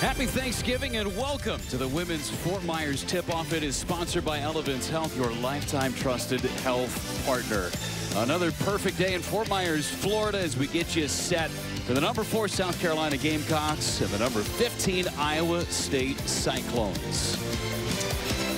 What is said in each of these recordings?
Happy Thanksgiving and welcome to the Women's Fort Myers Tip-Off. It is sponsored by Elevance Health, your lifetime trusted health partner. Another perfect day in Fort Myers, Florida, as we get you set for the number 4 South Carolina Gamecocks and the number 15 Iowa State Cyclones.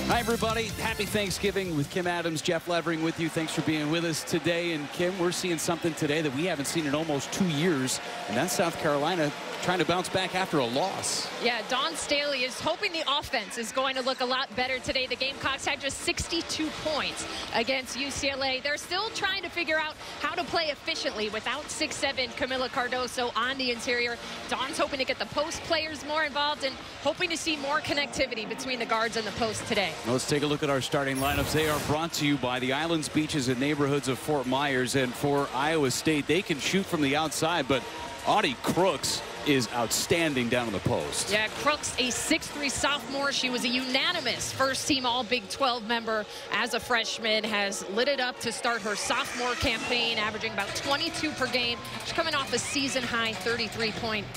Hi, everybody. Happy Thanksgiving with Kim Adams, Jeff Levering with you. Thanks for being with us today. And Kim, we're seeing something today that we haven't seen in almost 2 years, and that's South Carolina trying to bounce back after a loss. Yeah, Dawn Staley is hoping the offense is going to look a lot better today. The Gamecocks had just 62 points against UCLA. They're still trying to figure out how to play efficiently without 6'7" Camila Cardoso on the interior. Dawn's hoping to get the post players more involved and hoping to see more connectivity between the guards and the post today. Let's take a look at our starting lineups. They are brought to you by the islands, beaches, and neighborhoods of Fort Myers. And for Iowa State, they can shoot from the outside, but Audie Crooks is outstanding down in the post. Yeah, Crooks, a 6'3" sophomore. She was a unanimous first-team All-Big 12 member as a freshman, has lit it up to start her sophomore campaign, averaging about 22 per game. She's coming off a season-high 33-point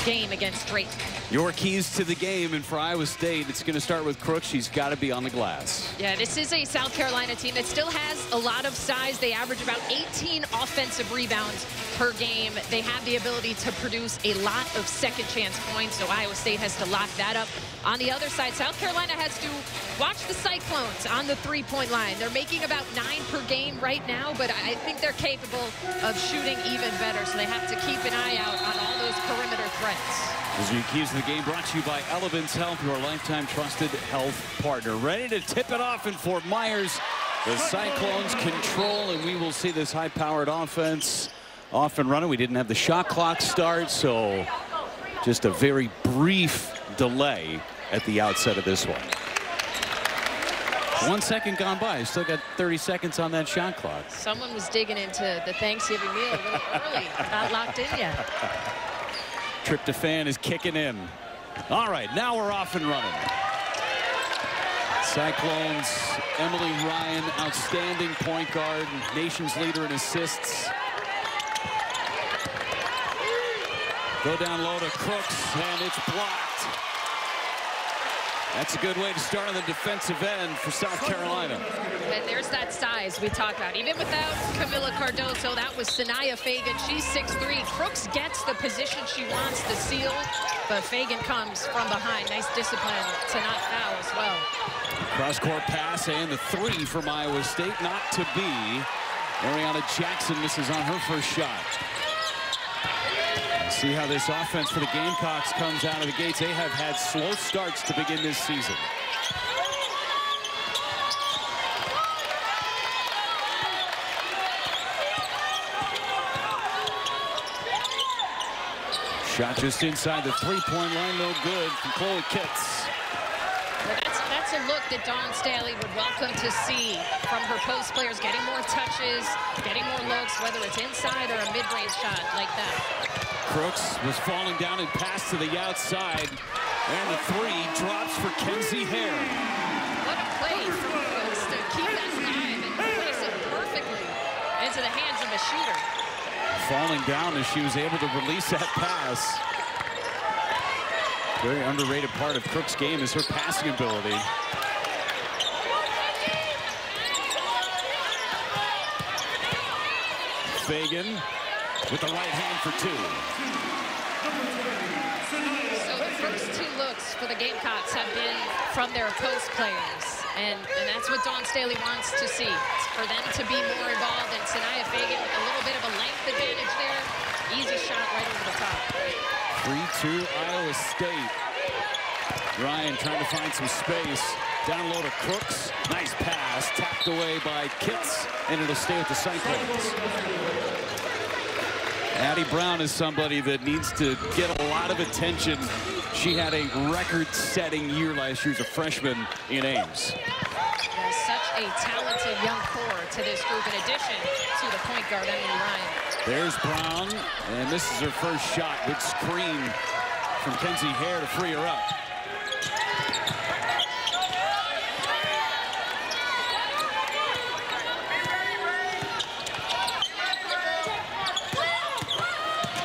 game against Drake. Your keys to the game, and for Iowa State, it's going to start with Crooks. She's got to be on the glass. Yeah, this is a South Carolina team that still has a lot of size. They average about 18 offensive rebounds per game. They have the ability to produce a lot of second chance points, so Iowa State has to lock that up. On the other side, South Carolina has to watch the Cyclones on the three-point line. They're making about 9 per game right now, but I think they're capable of shooting even better, so they have to keep an eye out on all those perimeter threats. Those are your keys to the game, brought to you by Elevance Health, your lifetime trusted health partner. Ready to tip it off in Fort Myers. The Cyclones control, and we will see this high-powered offense off and running. We didn't have the shot clock start, so just a very brief delay at the outset of this one. 1 second gone by. Still got 30 seconds on that shot clock. Someone was digging into the Thanksgiving meal a little early. Not locked in yet. Tryptophan is kicking in. All right, now we're off and running. Cyclones, Emily Ryan, outstanding point guard, nation's leader in assists. Go down low to Crooks, and it's blocked. That's a good way to start on the defensive end for South Carolina. And there's that size we talked about. Even without Camila Cardoso, that was Sanaya Fagan. She's 6'3". Crooks gets the position she wants, the seal, but Fagan comes from behind. Nice discipline to not foul as well. Cross-court pass and the 3 from Iowa State, not to be. Ariana Jackson misses on her first shot. See how this offense for the Gamecocks comes out of the gates. They have had slow starts to begin this season. Shot just inside the three-point line, no good from Chloe Kitts. That's a look that Dawn Staley would welcome to see from her post players, getting more touches, getting more looks, whether it's inside or a mid-range shot like that. Crooks was falling down and passed to the outside, and the 3 drops for Kenzie Hare. What a play from Crooks to keep that alive and place it perfectly into the hands of the shooter. Falling down as she was able to release that pass. Very underrated part of Crooks' game is her passing ability. Fagan with the right hand for 2. So the first 2 looks for the Gamecocks have been from their post players. And that's what Dawn Staley wants to see. It's for them to be more involved. And Sanaya Fagan with a little bit of a length advantage there. Easy shot right over the top. 3-2 Iowa State. Ryan trying to find some space. Down low to Crooks. Nice pass. Tapped away by Kitts. And it'll stay with the Cyclones. Addie Brown is somebody that needs to get a lot of attention. She had a record-setting year last year as a freshman in Ames. There's such a talented young core to this group, in addition to the point guard, Emily Ryan. There's Brown, and this is her first shot. Good screen from Kenzie Hare to free her up.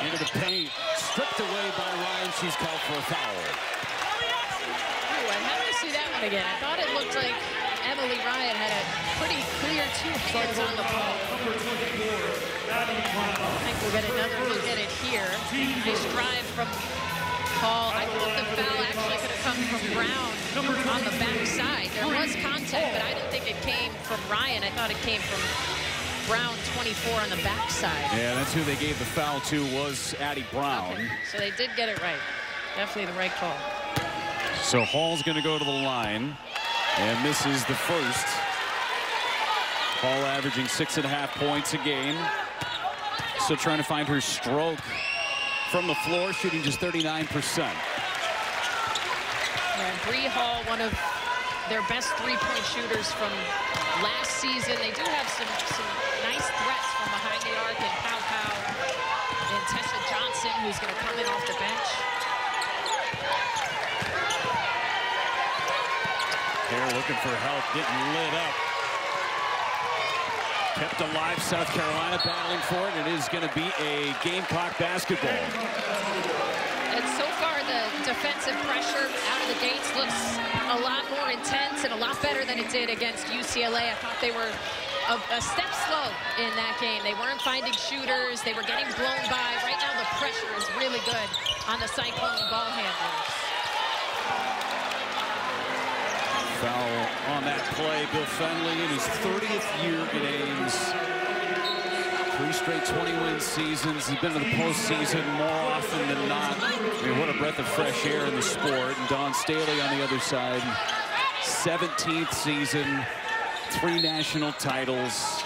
Into the paint, stripped away by Ryan. she's called for a foul. Ooh, I have to see that one again. I thought it looked like Emily Ryan had a pretty clear 2 hands on the ball. I think we'll get another look at it here. Nice drive from Paul. I thought the foul actually could have come from Brown on the backside. There was contact, but I didn't think it came from Ryan. I thought it came from Brown, 24 on the backside. Yeah, that's who they gave the foul to, was Addie Brown. Okay, so they did get it right. Definitely the right call. So Hall's going to go to the line and misses the first. Hall averaging 6.5 points a game. Still trying to find her stroke from the floor, shooting just 39%. Yeah, Bree Hall, one of their best three-point shooters from last season. They do have some nice threats from behind the arc, and Pow Pow and Tessa Johnson, who's going to come in off the bench. They're looking for help, getting lit up. Kept alive, South Carolina battling for it. It is going to be a Gamecock basketball. And so far, the defensive pressure out of the gates looks a lot more intense and a lot better than it did against UCLA. I thought they were a step slow in that game. They weren't finding shooters. They were getting blown by. Right now, the pressure is really good on the Cyclone ball handlers. Foul on that play. Bill Fenley in his 30th year in Ames. 3 straight 20-win seasons. He's been to the postseason more often than not. I mean, what a breath of fresh air in the sport. And Dawn Staley on the other side. 17th season, 3 national titles.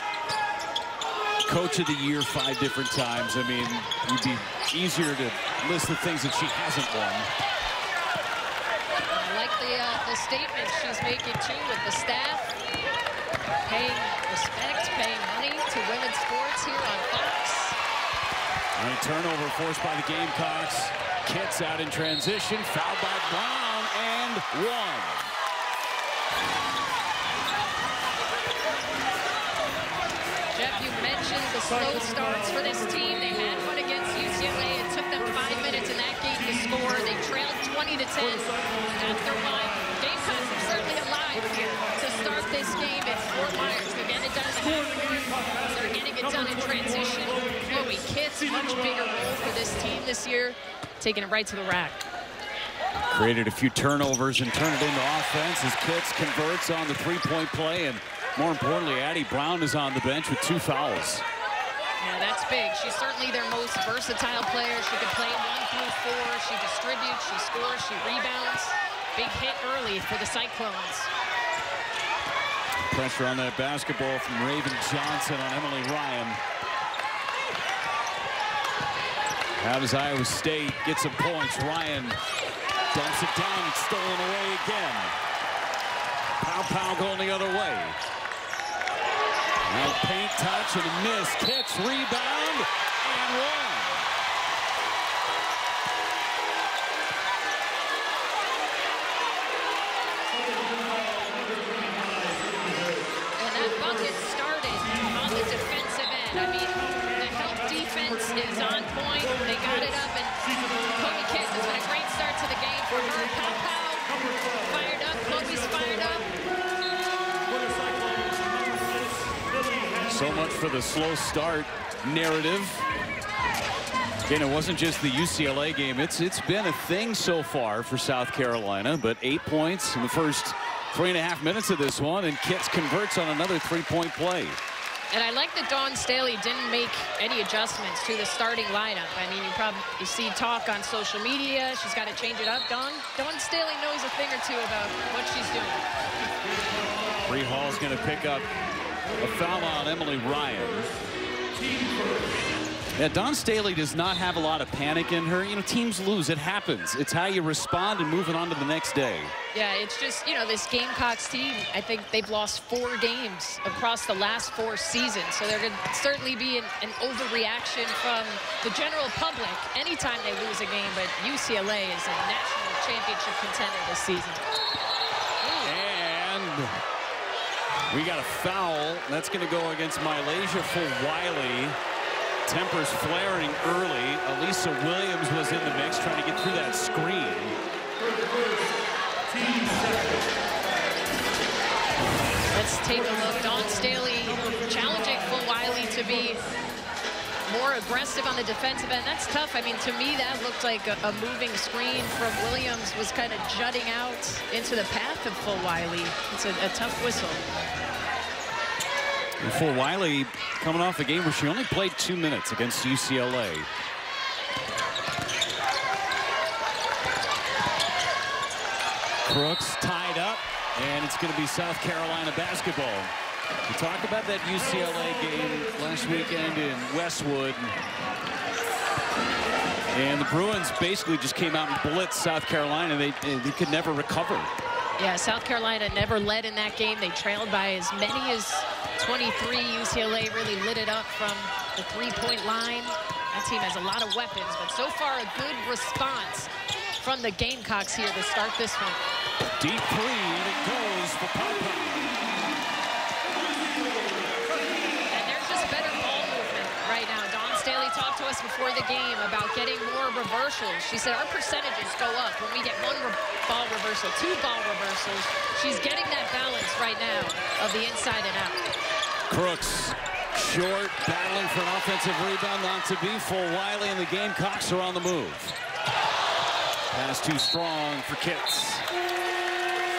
Coach of the year 5 different times. I mean, it'd be easier to list the things that she hasn't won. The statement she's making too with the staff, paying respect, paying money to women's sports here on Fox. And a turnover forced by the Gamecocks. Kitts out in transition, fouled by Brown, and 1. Jeff, you mentioned the slow starts for this team. They had one against UCLA. It took them 5 minutes in that game to score. They trailed 20-10 after 1. Gamecocks are certainly alive here to start this game at Fort Myers. They're getting it done in the half court. They're getting it done in transition. Chloe Kitts, much bigger role for this team this year, taking it right to the rack. Created a few turnovers and turned it into offense as Kitts converts on the 3-point play. And more importantly, Addie Brown is on the bench with 2 fouls. Yeah, that's big. She's certainly their most versatile player. She can play 1 through 4. She distributes, she scores, she rebounds. Big hit early for the Cyclones. Pressure on that basketball from Raven Johnson on Emily Ryan. How does Iowa State get some points? Ryan dumps it down. It's stolen away again. Pow Pow going the other way. Now paint touch and a miss. Kitts rebound and 1. I mean, the help defense is on point. They got it up, and Chloe Kitts has been a great start to the game for her. Pow Pow fired up. Chloe's fired up. So much for the slow start narrative. Again, it wasn't just the UCLA game. It's been a thing so far for South Carolina, but 8 points in the first 3.5 minutes of this one, and Kitts converts on another 3-point play. And I like that Dawn Staley didn't make any adjustments to the starting lineup. I mean, you see talk on social media. She's got to change it up. Dawn Staley knows a thing or two about what she's doing. Bree Hall's going to pick up a foul on Emily Ryan. Yeah, Dawn Staley does not have a lot of panic in her. You know, teams lose. It happens. It's how you respond and moving on to the next day. Yeah, it's just, you know, this Gamecocks team, I think they've lost 4 games across the last 4 seasons. So there could certainly be an overreaction from the general public anytime they lose a game. But UCLA is a national championship contender this season. And we got a foul. That's going to go against Malaysia Fulwiley. Tempers flaring early. Elisa Williams was in the mix trying to get through that screen. Let's take a look. Dawn Staley challenging Fulwiley to be more aggressive on the defensive end. That's tough. I mean, to me, that looked like a moving screen from Williams was kind of jutting out into the path of Fulwiley. It's a tough whistle. And Fulwiley coming off a game where she only played 2 minutes against UCLA. Crooks tied up, and it's going to be South Carolina basketball. We talked about that UCLA game last weekend in Westwood. And the Bruins basically just came out and blitzed South Carolina. They could never recover. Yeah, South Carolina never led in that game. They trailed by as many as 23. UCLA really lit it up from the three-point line. That team has a lot of weapons, but so far a good response from the Gamecocks here to start this one. Deep three, and it goes for Papa. Right now, Dawn Staley talked to us before the game about getting more reversals. She said our percentages go up when we get one ball reversal, 2 ball reversals. She's getting that balance right now of the inside and out. Crooks short, battling for an offensive rebound, not to be. Fulwiley and the Gamecocks are on the move. Pass too strong for Kitts.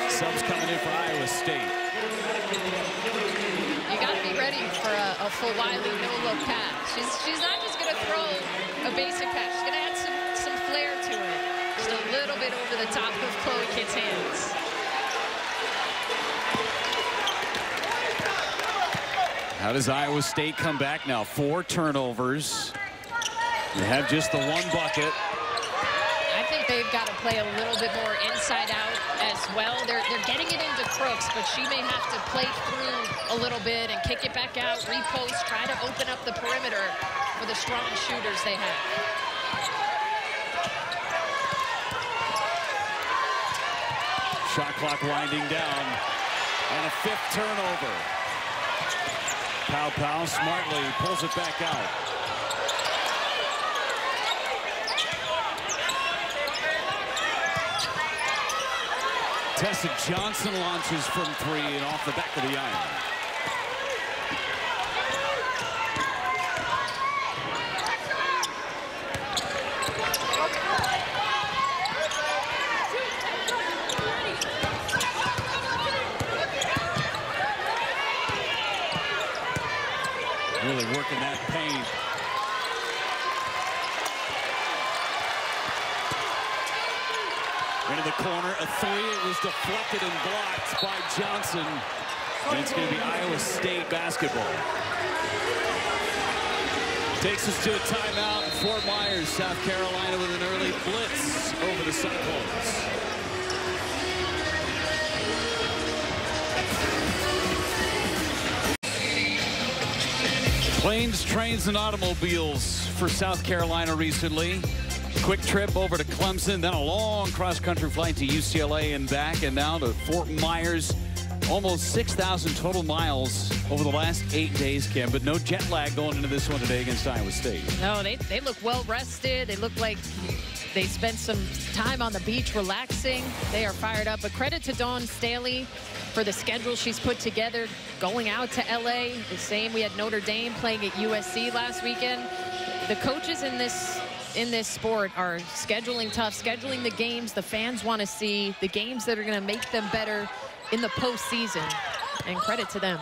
Subs coming in for Iowa State. You got to be ready for a Fulwiley no-look pass. She's not just going to throw a basic pass. She's going to add some flair to it. Just a little bit over the top of Chloe Kitt's hands. How does Iowa State come back now? 4 turnovers. They have just the 1 bucket. I think they've got to play a little bit more inside out as well. They're getting it into Crooks, but she may have to play through a little bit and kick it back out, repost, try to open up the perimeter for the strong shooters they have. Shot clock winding down, and a 5th turnover. Pow smartly pulls it back out. Tessa Johnson launches from 3 and off the back of the iron. Really working that paint. Into the corner, a 3. It was deflected and blocked by Johnson. And it's going to be Iowa State basketball. Takes us to a timeout in Fort Myers, South Carolina, with an early blitz over the Cyclones. Planes, trains, and automobiles for South Carolina recently. Quick trip over to Clemson, then a long cross-country flight to UCLA and back, and now to Fort Myers. Almost 6,000 total miles over the last 8 days, Kim, but no jet lag going into this one today against Iowa State. No, they look well-rested. They look like they spent some time on the beach relaxing. They are fired up. But credit to Dawn Staley for the schedule she's put together, going out to LA. The same, we had Notre Dame playing at USC last weekend. The coaches in this sport are scheduling tough, scheduling the games the fans want to see, the games that are going to make them better in the postseason, and credit to them.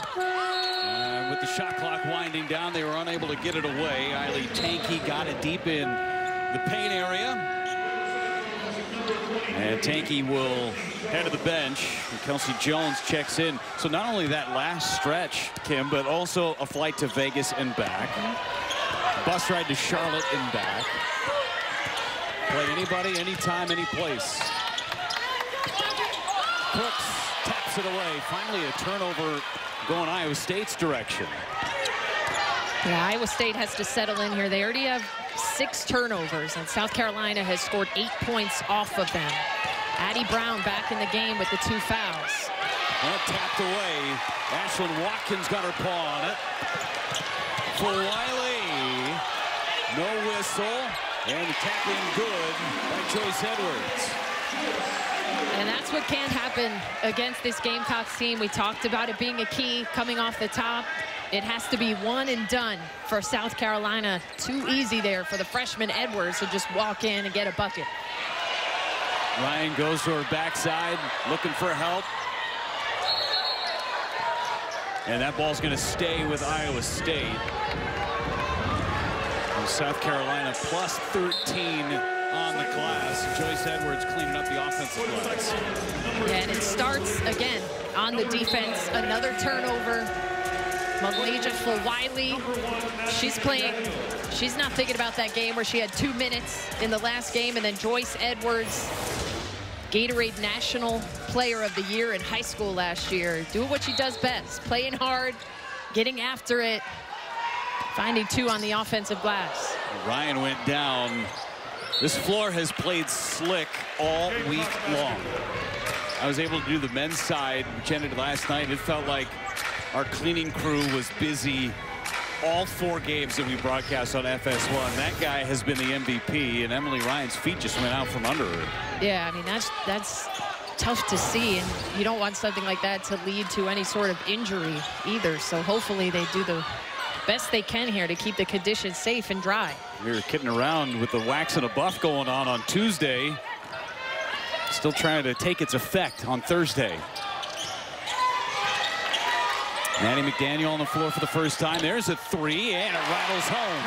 With the shot clock winding down, they were unable to get it away. Eiley Tankey got it deep in the paint area. And Tankey will head to the bench. And Kelsey Jones checks in. So not only that last stretch, Kim, but also a flight to Vegas and back. Bus ride to Charlotte and back. Play anybody, anytime, any place. Crooks taps it away. Finally a turnover going Iowa State's direction. Yeah, Iowa State has to settle in here. They already have 6 turnovers, and South Carolina has scored 8 points off of them. Addie Brown back in the game with the 2 fouls. And tapped away. Ashlyn Watkins got her paw on it. Fulwiley No whistle. And the tackling good by Joyce Edwards. And that's what can't happen against this Gamecocks team. We talked about it being a key coming off the top. It has to be one and done for South Carolina. Too easy there for the freshman Edwards to just walk in and get a bucket. Ryan goes to her backside, looking for help. And that ball's going to stay with Iowa State. And South Carolina plus 13 on the glass. Joyce Edwards cleaning up the offensive glass. Yeah, and it starts again on the defense. Another turnover. Malaysia Fulwiley, she's playing. She's not thinking about that game where she had 2 minutes in the last game. And then Joyce Edwards, Gatorade National Player of the Year in high school last year. Doing what she does best, playing hard, getting after it, finding 2 on the offensive glass. Ryan went down. This floor has played slick all week long. I was able to do the men's side, which ended last night. It felt like our cleaning crew was busy all 4 games that we broadcast on FS1. That guy has been the MVP, and Emily Ryan's feet just went out from under her. Yeah, I mean, that's tough to see, and you don't want something like that to lead to any sort of injury either. So hopefully they do the best they can here to keep the conditions safe and dry. We were kidding around with the wax and a buff going on Tuesday. Still trying to take its effect on Thursday. Maddie McDaniel on the floor for the first time. There's a 3, and it rattles home.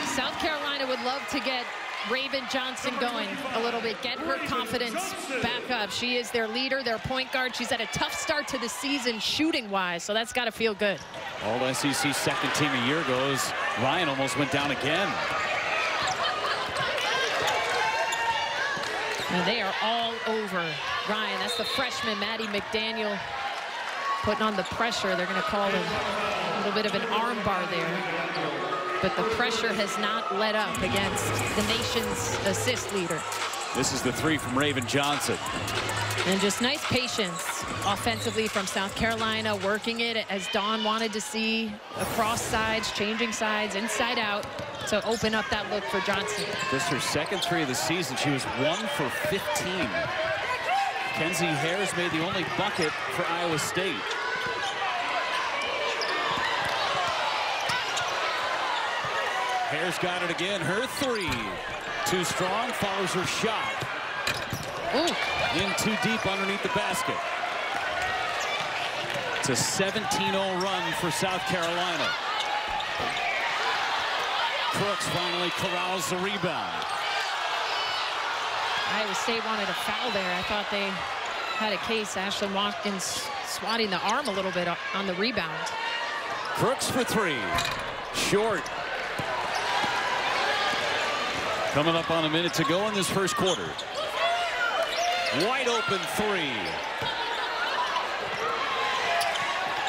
South Carolina would love to get Raven Johnson going a little bit, get her confidence back up. She is their leader, their point guard. She's had a tough start to the season shooting-wise, so that's got to feel good. All SEC second team a year goes. Ryan almost went down again. And they are all over Ryan. That's the freshman, Maddie McDaniel, putting on the pressure. They're going to call a little bit of an arm bar there. But the pressure has not let up against the nation's assist leader. This is the 3 from Raven Johnson. And just nice patience offensively from South Carolina, working it as Dawn wanted to see, across sides, changing sides, inside out, to open up that look for Johnson. This is her second 3 of the season. She was 1 for 15. Kenzie Hare's made the only bucket for Iowa State. Hare's got it again. Her 3. Too strong, follows her shot. Ooh. In too deep underneath the basket. It's a 17-0 run for South Carolina. Crooks finally corrals the rebound. Iowa State wanted a foul there. I thought they had a case. Ashlyn Watkins swatting the arm a little bit on the rebound. Crooks for 3. Short. Coming up on a minute to go in this first quarter. Wide open 3.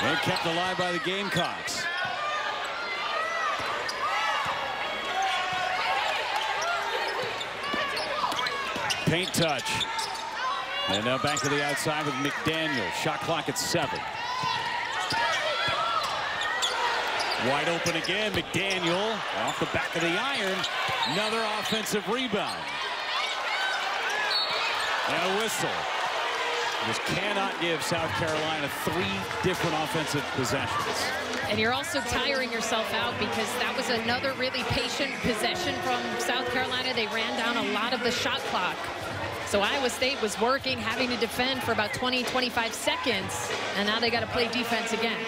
And kept alive by the Gamecocks. Paint touch. And now back to the outside with McDaniel. Shot clock at 7. Wide open again. McDaniel off the back of the iron. Another offensive rebound. And a whistle. Just cannot give South Carolina 3 different offensive possessions. And you're also tiring yourself out because that was another really patient possession from South Carolina. They ran down a lot of the shot clock. So Iowa State was working, having to defend for about 20, 25 seconds. And now they got to play defense again.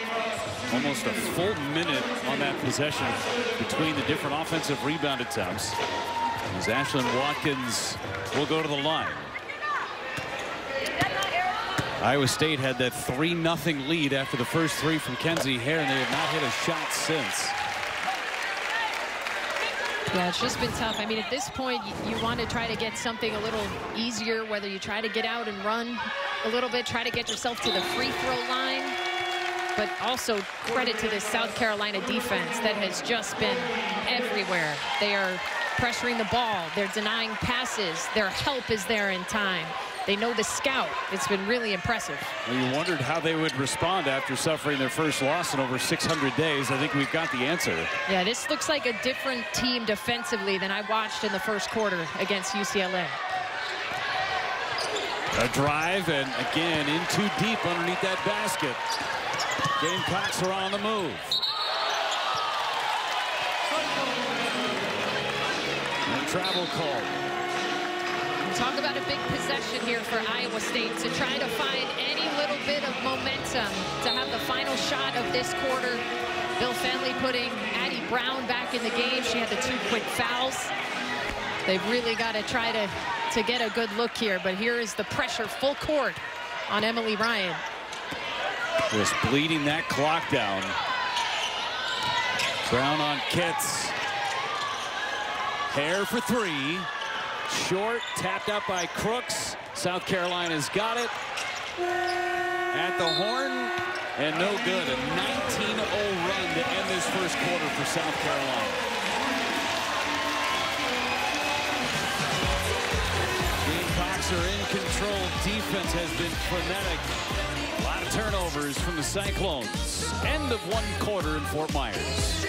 Almost a full minute on that possession between the different offensive rebound attempts. As Ashlyn Watkins will go to the line. Iowa State had that 3-0 lead after the first 3 from Kenzie Hare, and they have not hit a shot since. Yeah, it's just been tough. I mean, at this point, you want to try to get something a little easier, whether you try to get out and run a little bit, try to get yourself to the free throw line. But also credit to this South Carolina defense that has just been everywhere. They are pressuring the ball. They're denying passes. Their help is there in time. They know the scout. It's been really impressive. Well, you wondered how they would respond after suffering their first loss in over 600 days. I think we've got the answer. Yeah, this looks like a different team defensively than I watched in the first quarter against UCLA. A drive, and again, in too deep underneath that basket. Gamecocks are on the move. And travel call. Talk about a big possession here for Iowa State to try to find any little bit of momentum to have the final shot of this quarter. Bill Fenley putting Addie Brown back in the game. She had the 2 quick fouls. They've really got to try to get a good look here, but here is the pressure full court on Emily Ryan. Just bleeding that clock down. Brown on Kitts. Hare for 3. Short, tapped up by Crooks. South Carolina's got it. At the horn, and no good. A 19-0 run to end this first quarter for South Carolina. Gamecocks are in control. Defense has been frenetic. A lot of turnovers from the Cyclones. End of one quarter in Fort Myers.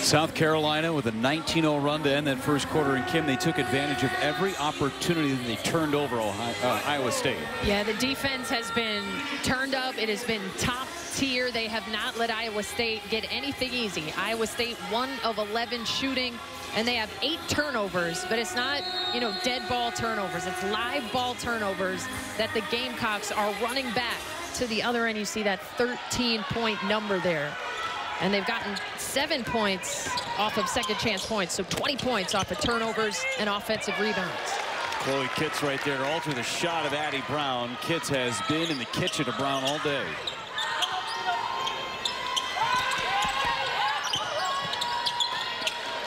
South Carolina with a 19-0 run to end that first quarter. And Kim, they took advantage of every opportunity that they turned over Iowa State. Yeah, the defense has been turned up. It has been top tier. They have not let Iowa State get anything easy. Iowa State 1 of 11 shooting, and they have 8 turnovers, but it's not, you know, dead ball turnovers. It's live ball turnovers that the Gamecocks are running back to the other end. You see that 13-point number there. And they've gotten 7 points off of second chance points, so 20 points off of turnovers and offensive rebounds. Chloe Kitts right there to alter the shot of Addie Brown. Kitts has been in the kitchen of Brown all day.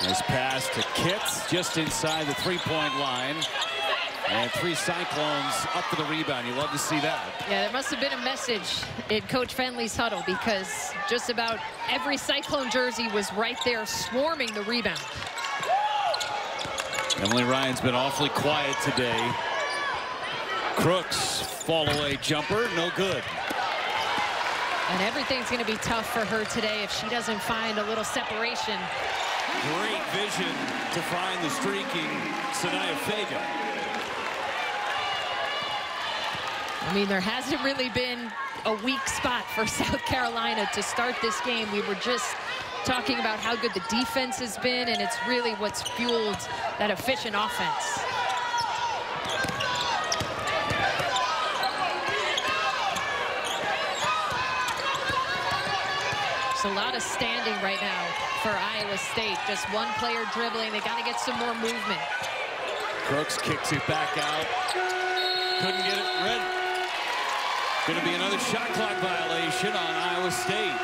Nice pass to Kitts just inside the 3-point line. And 3 Cyclones up for the rebound. You love to see that. Yeah, there must have been a message in Coach Fenley's huddle, because just about every Cyclone jersey was right there swarming the rebound. Emily Ryan's been awfully quiet today. Crooks, fall away jumper, no good. And everything's going to be tough for her today if she doesn't find a little separation. Great vision to find the streaking Sanaya Fagan. I mean, there hasn't really been a weak spot for South Carolina to start this game. We were just talking about how good the defense has been, and it's really what's fueled that efficient offense. There's a lot of standing right now for Iowa State. Just one player dribbling. They got to get some more movement. Crooks kicks it back out. Couldn't get it ready. Going to be another shot clock violation on Iowa State.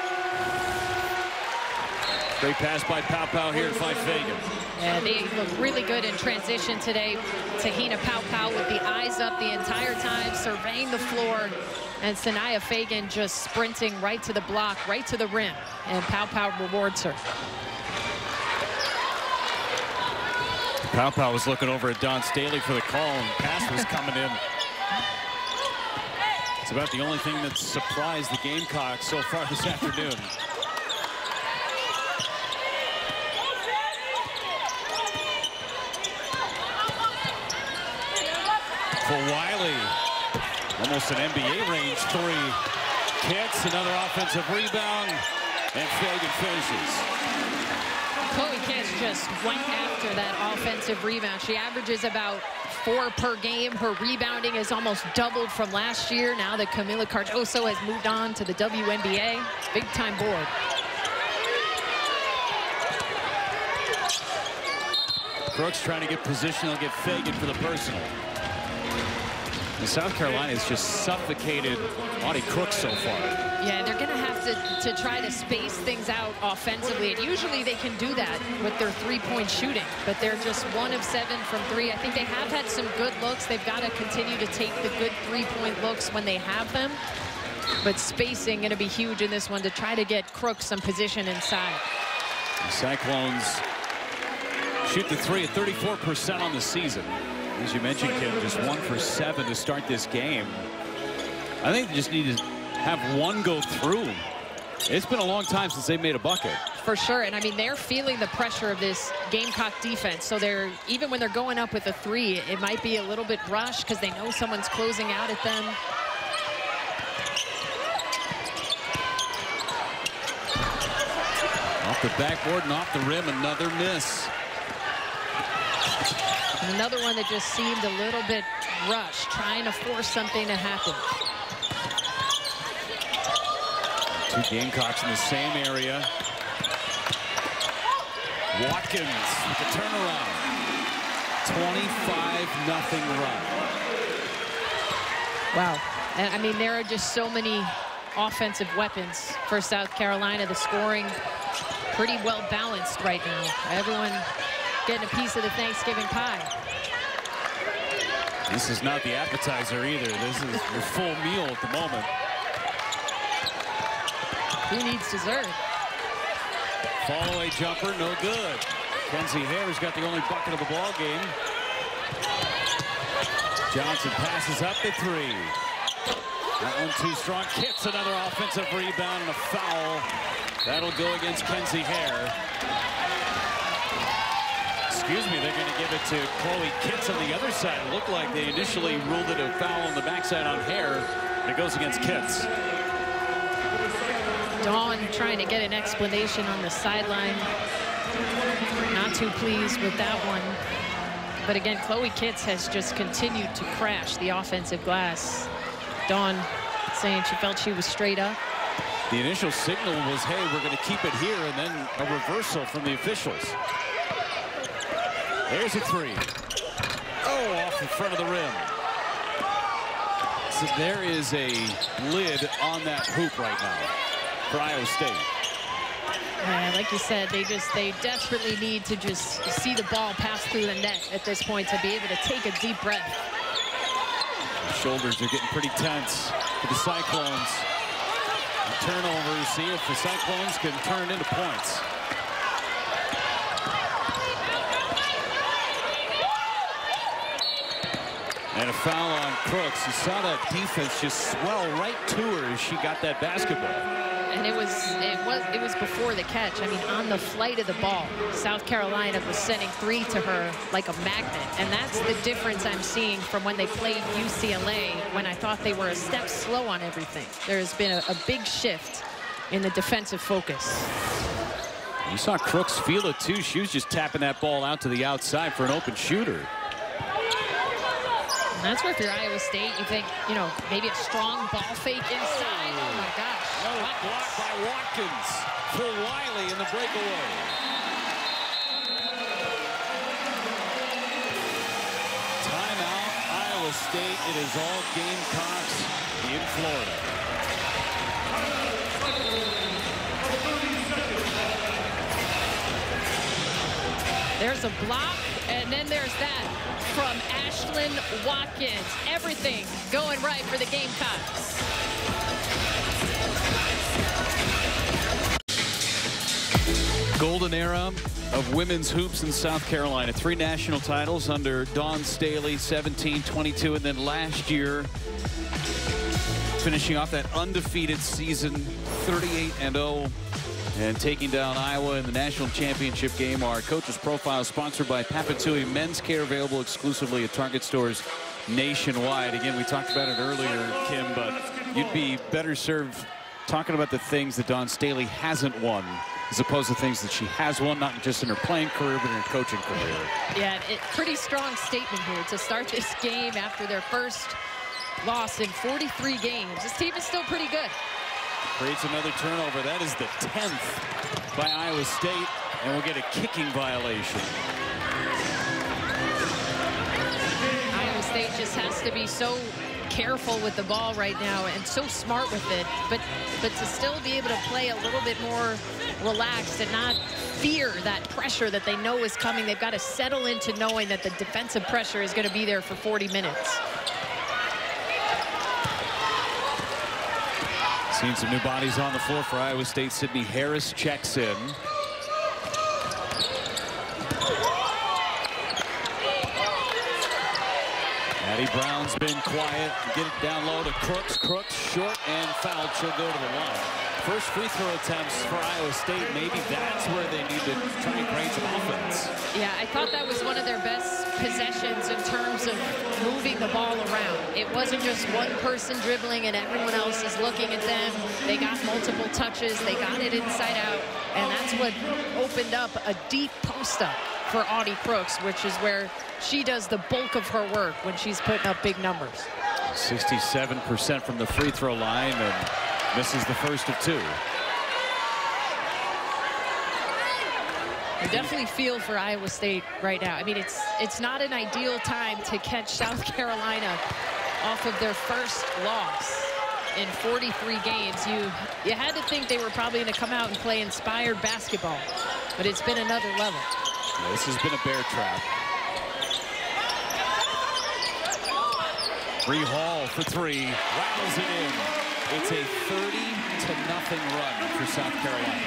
Great pass by Pow Pow here to find Fagan. Yeah, they look really good in transition today. Te-Hina Pow Pow with the eyes up the entire time, surveying the floor. And Sanaya Fagan just sprinting right to the block, right to the rim. And Pow Pow rewards her. Pow Pow was looking over at Don Staley for the call, and pass was coming in. It's about the only thing that's surprised the Gamecocks so far this afternoon. Fulwiley, almost an NBA range 3. Kitts, another offensive rebound, and Fagan finishes. Chloe Kitts just went after that offensive rebound. She averages about 4 per game. Her rebounding is almost doubled from last year. Now that Camila Cardoso has moved on to the WNBA. Big time board. Crooks trying to get position. They'll get Fagan for the personal. And South Carolina has just suffocated Audie Crooks so far. Yeah, they're going to have to try to space things out offensively. And usually they can do that with their 3-point shooting. But they're just 1 of 7 from 3. I think they have had some good looks. They've got to continue to take the good 3-point looks when they have them. But spacing going to be huge in this one to try to get Crooks some position inside. The Cyclones shoot the three at 34% on the season. As you mentioned, Kim, just 1 for 7 to start this game. I think they just need to have one go through. It's been a long time since they made a bucket. For sure, and I mean, they're feeling the pressure of this Gamecock defense. So they're, even when they're going up with a 3, it might be a little bit rushed because they know someone's closing out at them. Off the backboard and off the rim, another miss. And another one that just seemed a little bit rushed, trying to force something to happen. 2 Gamecocks in the same area. Watkins with the turnaround. 25-0 run. Wow. And I mean, there are just so many offensive weapons for South Carolina. The scoring pretty well balanced right now. Everyone getting a piece of the Thanksgiving pie. This is not the appetizer either. This is your full meal at the moment. Who needs dessert? Fall away jumper, no good. Kenzie Hare's got the only bucket of the ball game. Johnson passes up the 3. That one too strong. Kitts another offensive rebound and a foul. That'll go against Kenzie Hare. Excuse me, they're going to give it to Chloe Kitts on the other side. It looked like they initially ruled it a foul on the backside on Hare. It goes against Kitts. Dawn trying to get an explanation on the sideline. Not too pleased with that one. But again, Chloe Kitts has just continued to crash the offensive glass. Dawn saying she felt she was straight up. The initial signal was, hey, we're going to keep it here, and then a reversal from the officials. There's a 3. Oh, off in front of the rim. So there is a lid on that hoop right now for Iowa State. Yeah, like you said, they desperately need to just see the ball pass through the net at this point to be able to take a deep breath. The shoulders are getting pretty tense for the Cyclones. Turnovers, see if the Cyclones can turn into points. And a foul on Crooks. You saw that defense just swell right to her as she got that basketball. And it was before the catch. I mean, on the flight of the ball, South Carolina was sending 3 to her like a magnet. And that's the difference I'm seeing from when they played UCLA, when I thought they were a step slow on everything. There's been a big shift in the defensive focus. You saw Crooks feel it too. She was just tapping that ball out to the outside for an open shooter. And that's where if you're Iowa State, you think, you know, maybe a strong ball fake inside. Oh my gosh. Another block by Watkins. Fulwiley in the breakaway. Timeout, Iowa State. It is all Gamecocks in Florida. There's a block, and then there's that from Ashlyn Watkins. Everything going right for the Gamecocks. Golden era of women's hoops in South Carolina. 3 national titles under Dawn Staley, 17, 22, and then last year, finishing off that undefeated season, 38-0. And taking down Iowa in the national championship game. Our coach's profile sponsored by Papatui Men's Care, available exclusively at Target stores nationwide. Again, we talked about it earlier, Kim, but you'd be better served talking about the things that Dawn Staley hasn't won, as opposed to things that she has won, not just in her playing career, but in her coaching career. Yeah, pretty strong statement here to start this game after their first loss in 43 games. This team is still pretty good. Creates another turnover. That is the 10th by Iowa State, and we'll get a kicking violation. Iowa State just has to be so careful with the ball right now and so smart with it, but to still be able to play a little bit more relaxed and not fear that pressure that they know is coming. They've got to settle into knowing that the defensive pressure is going to be there for 40 minutes. Seen some new bodies on the floor for Iowa State. Sydney Harris checks in. Addie Brown's been quiet. Get it down low to Crooks. Crooks short and fouled. She'll go to the line. First free throw attempts for Iowa State. Maybe that's where they need to try and create some offense. Yeah, I thought that was one of their best possessions in terms of moving the ball around. It wasn't just one person dribbling and everyone else is looking at them. They got multiple touches. They got it inside out. And that's what opened up a deep post-up for Audie Crooks, which is where she does the bulk of her work when she's putting up big numbers. 67% from the free throw line and misses the first of two. I definitely feel for Iowa State right now. I mean, it's not an ideal time to catch South Carolina off of their first loss in 43 games. You had to think they were probably going to come out and play inspired basketball, but it's been another level. Yeah, this has been a bear trap. Bree Hall for three, rattles it in. It's a 30-0 run for South Carolina.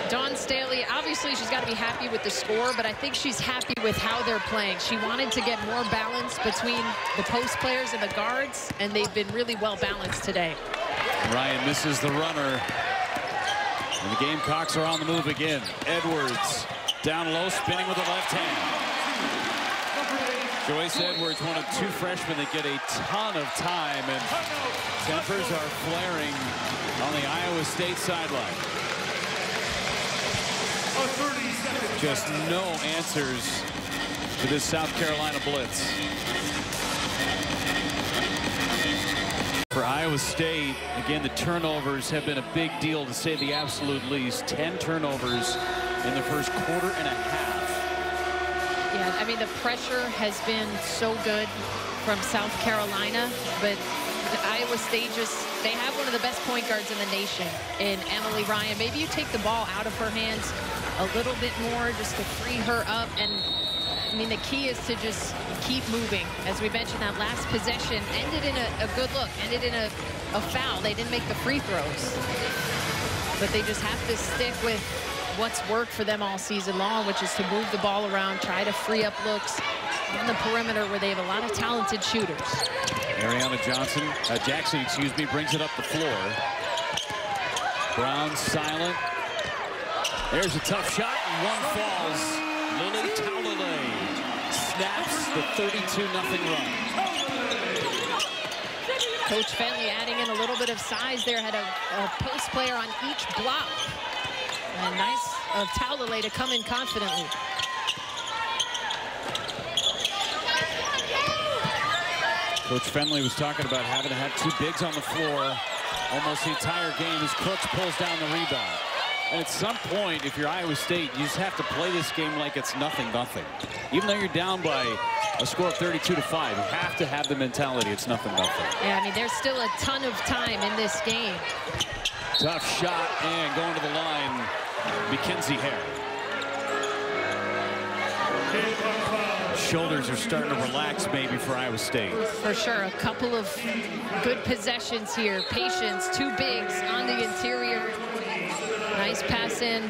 Dawn Staley, obviously she's got to be happy with the score, but I think she's happy with how they're playing. She wanted to get more balance between the post players and the guards, and they've been really well balanced today. Ryan misses the runner. And the Gamecocks are on the move again. Edwards down low, spinning with the left hand. Joyce Edwards, one of two freshmen that get a ton of time, and tempers are flaring on the Iowa State sideline. Just no answers to this South Carolina blitz. For Iowa State, again, the turnovers have been a big deal, to say the absolute least. 10 turnovers in the first quarter and a half. Yeah, I mean, the pressure has been so good from South Carolina, but Iowa State they have one of the best point guards in the nation in Emily Ryan. Maybe you take the ball out of her hands a little bit more just to free her up. And I mean, the key is to just keep moving. As we mentioned, that last possession ended in a good look, ended in a foul. They didn't make the free throws, but they just have to stick with what's worked for them all season long, which is to move the ball around, try to free up looks on the perimeter where they have a lot of talented shooters. Ariana Jackson, excuse me, brings it up the floor. Brown silent. There's a tough shot, and one falls. Lily Taulale snaps the 32-0 run. Coach Fenley adding in a little bit of size there, had a post player on each block. And nice of Taulale to come in confidently. Coach Fenley was talking about having to have two bigs on the floor almost the entire game as Crooks pulls down the rebound. And at some point, if you're Iowa State, you just have to play this game like it's 0-0. Even though you're down by a score of 32-5, you have to have the mentality it's 0-0. Yeah, I mean, there's still a ton of time in this game. Tough shot, and going to the line, Mackenzie Hare. Shoulders are starting to relax maybe for Iowa State. For sure, a couple of good possessions here. Patience, two bigs on the interior. Nice pass in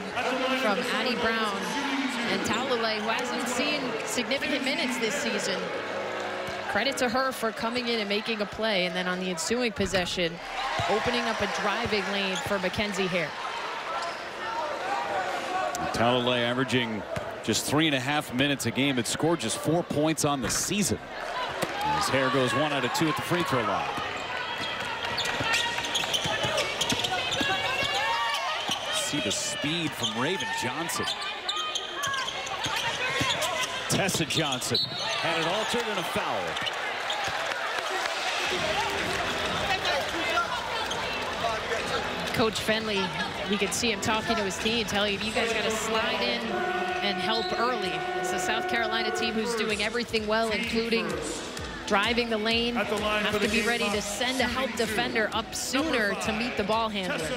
from Addie Brown. And Taulale, who hasn't seen significant minutes this season. Credit to her for coming in and making a play. And then on the ensuing possession, opening up a driving lane for Mackenzie Hare. Taulale averaging just 3.5 minutes a game. It scored just 4 points on the season. As Hare goes 1 out of 2 at the free throw line. See the speed from Raven Johnson. Tessa Johnson had it altered and a foul. Coach Fenley, we could see him talking to his team, telling him, you guys got to slide in and help early. It's a South Carolina team who's doing everything well, including driving the lane. Have to be ready to send a help defender up sooner to meet the ball handler.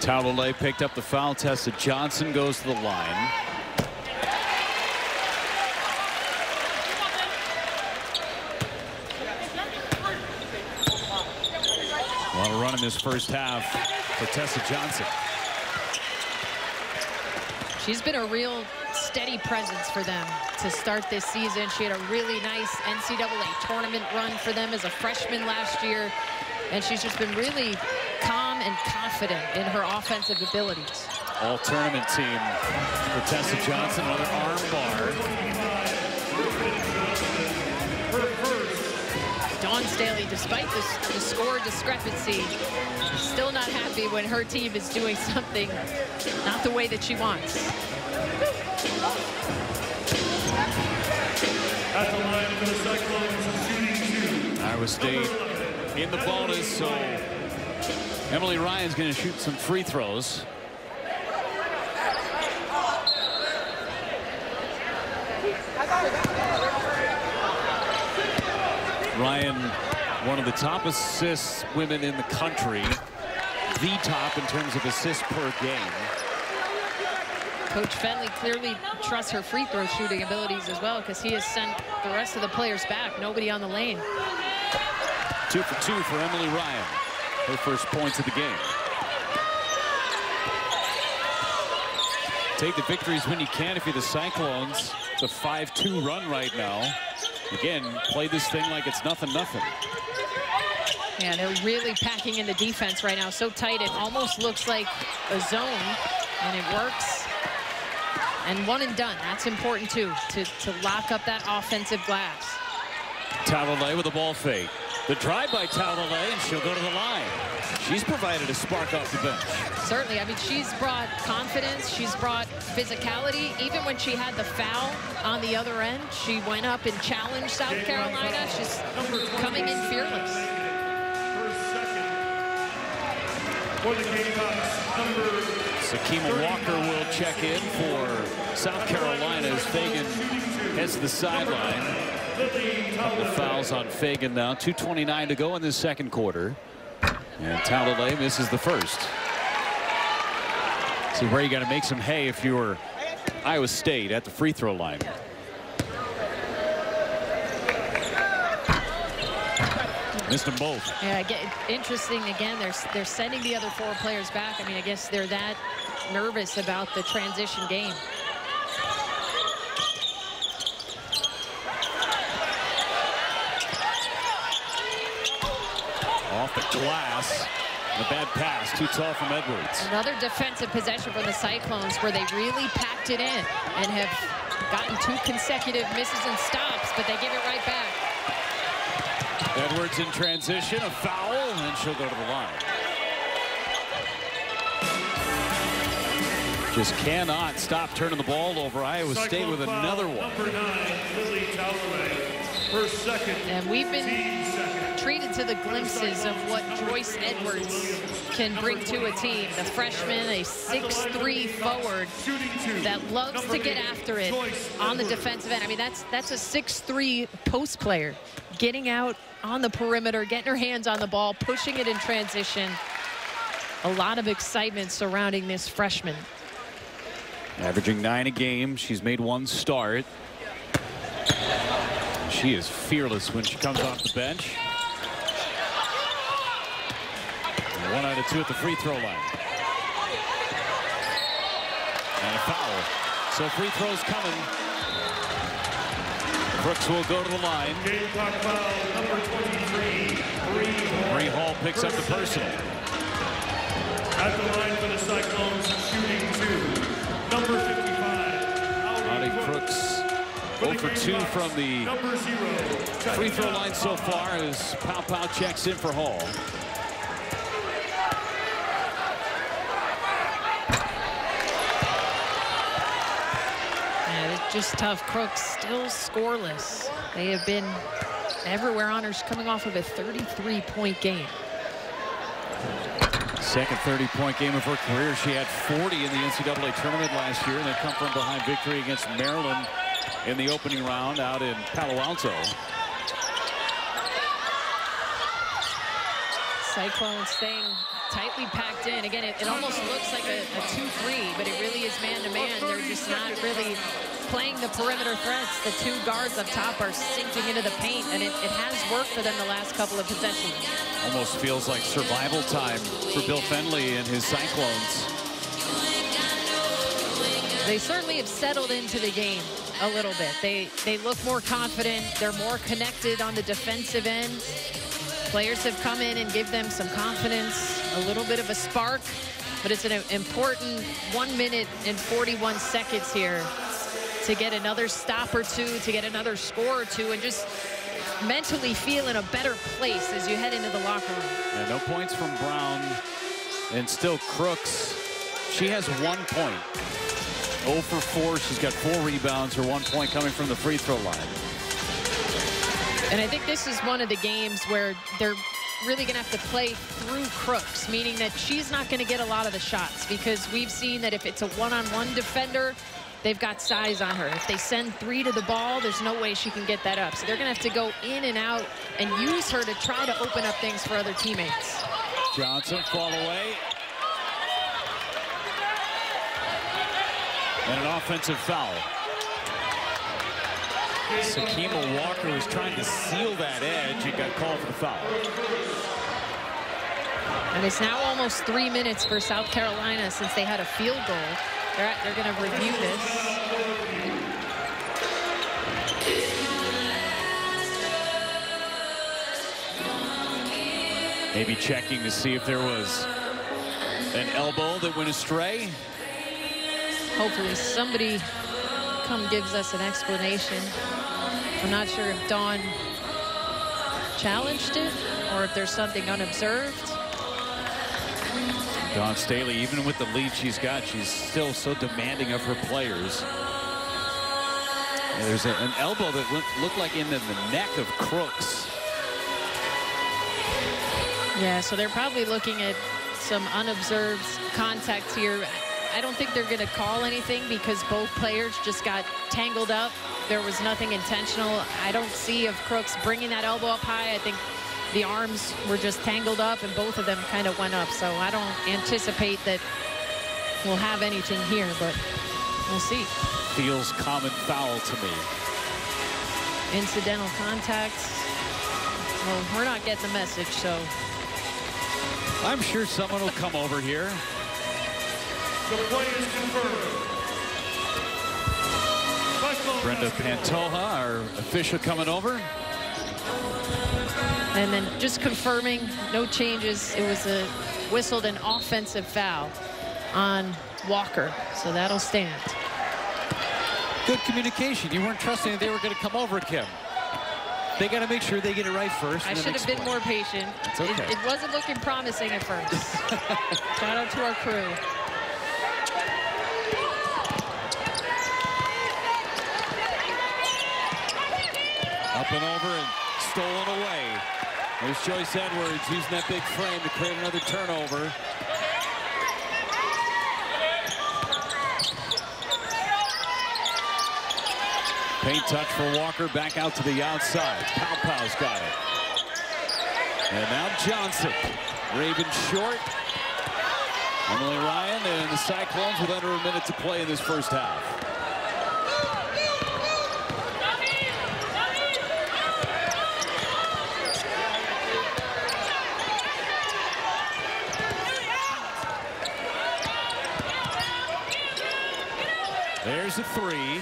Taulale picked up the foul. Tessa Johnson goes to the line. run in this first half for Tessa Johnson. She's been a real steady presence for them to start this season. She had a really nice NCAA tournament run for them as a freshman last year. And she's just been really calm and confident in her offensive abilities. All-tournament team for Tessa Johnson. Another arm bar. Dawn Staley, despite the score discrepancy, still not happy when her team is doing something not the way that she wants. At the line for the Cyclones, shooting 2. Iowa State in the bonus, so Emily Ryan's going to shoot some free throws. Ryan, one of the top assists women in the country, the top in terms of assists per game. Coach Fenley clearly trusts her free throw shooting abilities as well, because he has sent the rest of the players back. Nobody on the lane. 2 for 2 for Emily Ryan. Her first points of the game. Take the victories when you can if you're the Cyclones. It's a 5-2 run right now. Again, play this thing like it's nothing. Yeah, they're really packing in the defense right now. So tight, it almost looks like a zone, and it works. And one and done. That's important, too, to lock up that offensive glass. Talalay with the ball fake. The drive by Talalay, and she'll go to the line. She's provided a spark off the bench. Certainly. I mean, she's brought confidence. She's brought physicality. Even when she had the foul on the other end, she went up and challenged South Carolina. She's coming in fearless. For the Gamecocks, number Sakima Walker will check in for South Carolina as Fagan heads to the sideline. A couple of fouls on Fagan now. 2:29 to go in this second quarter. And Talalay misses the first. See where you got to make some hay if you're Iowa State at the free throw line. Missed them both. Yeah, interesting. Again, they're sending the other 4 players back. I mean, I guess they're that nervous about the transition game. Off the glass. A bad pass. Too tall from Edwards. Another defensive possession for the Cyclones where they really packed it in and have gotten 2 consecutive misses and stops, but they give it right back. Edwards in transition, a foul, and she'll go to the line. Just cannot stop turning the ball over. Iowa State with another one. Number 9, Lily Talalay, her second. And we've been treated to the glimpses of what Joyce Edwards can bring to a team. The freshman, a 6'3" forward that loves to get after it on the defensive end. I mean, that's a 6'3" post player, getting out on the perimeter, getting her hands on the ball, pushing it in transition. A lot of excitement surrounding this freshman. Averaging 9 a game. She's made 1 start. She is fearless when she comes off the bench. 1 out of 2 at the free throw line. And a foul. So free throws coming. Brooks will go to the line. Gamecock foul, number 23, Bree Hall picks up the personal. At the line for the Cyclones, shooting 2. Number 55. Audie Crooks 0 for 2 from the free throw line so far as Pow checks in for Hall. Yeah, it's just tough. Crooks still scoreless. They have been everywhere on her. She's coming off of a 33-point game. Second 30-point game of her career. She had 40 in the NCAA tournament last year, and they come from behind victory against Maryland in the opening round out in Palo Alto. Cyclones staying tightly packed in. Again, it almost looks like a 2-3, but it really is man-to-man. They're just not really playing the perimeter threats. The two guards up top are sinking into the paint, and it has worked for them the last couple of possessions. Almost feels like survival time for Bill Fenley and his Cyclones. They certainly have settled into the game a little bit. They look more confident. They're more connected on the defensive end. Players have come in and give them some confidence, a little bit of a spark, but it's an important 1 minute and 41 seconds here to get another stop or two, to get another score or two, and just mentally feel in a better place as you head into the locker room. Yeah, no points from Brown, and still Crooks. She has 1 point. 0 for 4. She's got 4 rebounds. Her 1 point coming from the free throw line. And I think this is one of the games where they're really going to have to play through Crooks, meaning that she's not going to get a lot of the shots, because we've seen that if it's a one-on-one defender, they've got size on her. If they send 3 to the ball, there's no way she can get that up. So they're going to have to go in and out and use her to try to open up things for other teammates. Johnson, fall away. And an offensive foul. Sakima Walker was trying to seal that edge and got called for the foul. And it's now almost 3 minutes for South Carolina since they had a field goal. They're going to review this. Maybe checking to see if there was an elbow that went astray. Hopefully somebody gives us an explanation. I'm not sure if Dawn challenged it or if there's something unobserved. Dawn Staley, even with the lead she's got, she's still so demanding of her players. And there's an elbow that looked like in the neck of Crooks. Yeah, so they're probably looking at some unobserved contact here. I don't think they're going to call anything because both players just got tangled up. There was nothing intentional. I don't see if Crooks bringing that elbow up high. I think the arms were just tangled up and both of them kind of went up. So I don't anticipate that we'll have anything here, but we'll see. Feels common foul to me. Incidental contact. Well, we're not getting the message, so. I'm sure someone will come over here. The play is confirmed. Brenda Pantoja, our official, coming over. And then just confirming, no changes. It was whistled an offensive foul on Walker, so that'll stand. Good communication. You weren't trusting that they were going to come over, Kim. They got to make sure they get it right first. I should have been more patient. It's okay. It wasn't looking promising at first. Shout out to our crew. Up and over and stolen away. There's Joyce Edwards using that big frame to create another turnover. Paint touch for Walker, back out to the outside. Pow's got it. And now Johnson. Raven short. Emily Ryan and the Cyclones with under a minute to play in this first half. There's a three.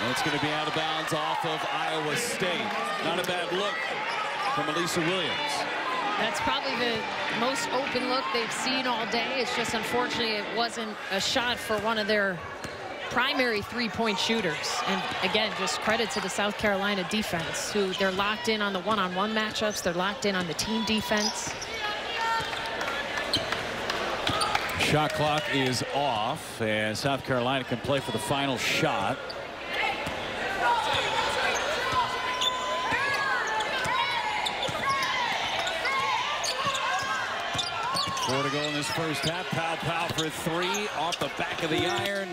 And it's going to be out of bounds off of Iowa State. Not a bad look from Elisa Williams. That's probably the most open look they've seen all day. It's just unfortunately it wasn't a shot for one of their primary three-point shooters. And again, just credit to the South Carolina defense, who they're locked in on the one-on-one matchups. They're locked in on the team defense. Shot clock is off, and South Carolina can play for the final shot. Four to go in this first half. Pow for three off the back of the iron.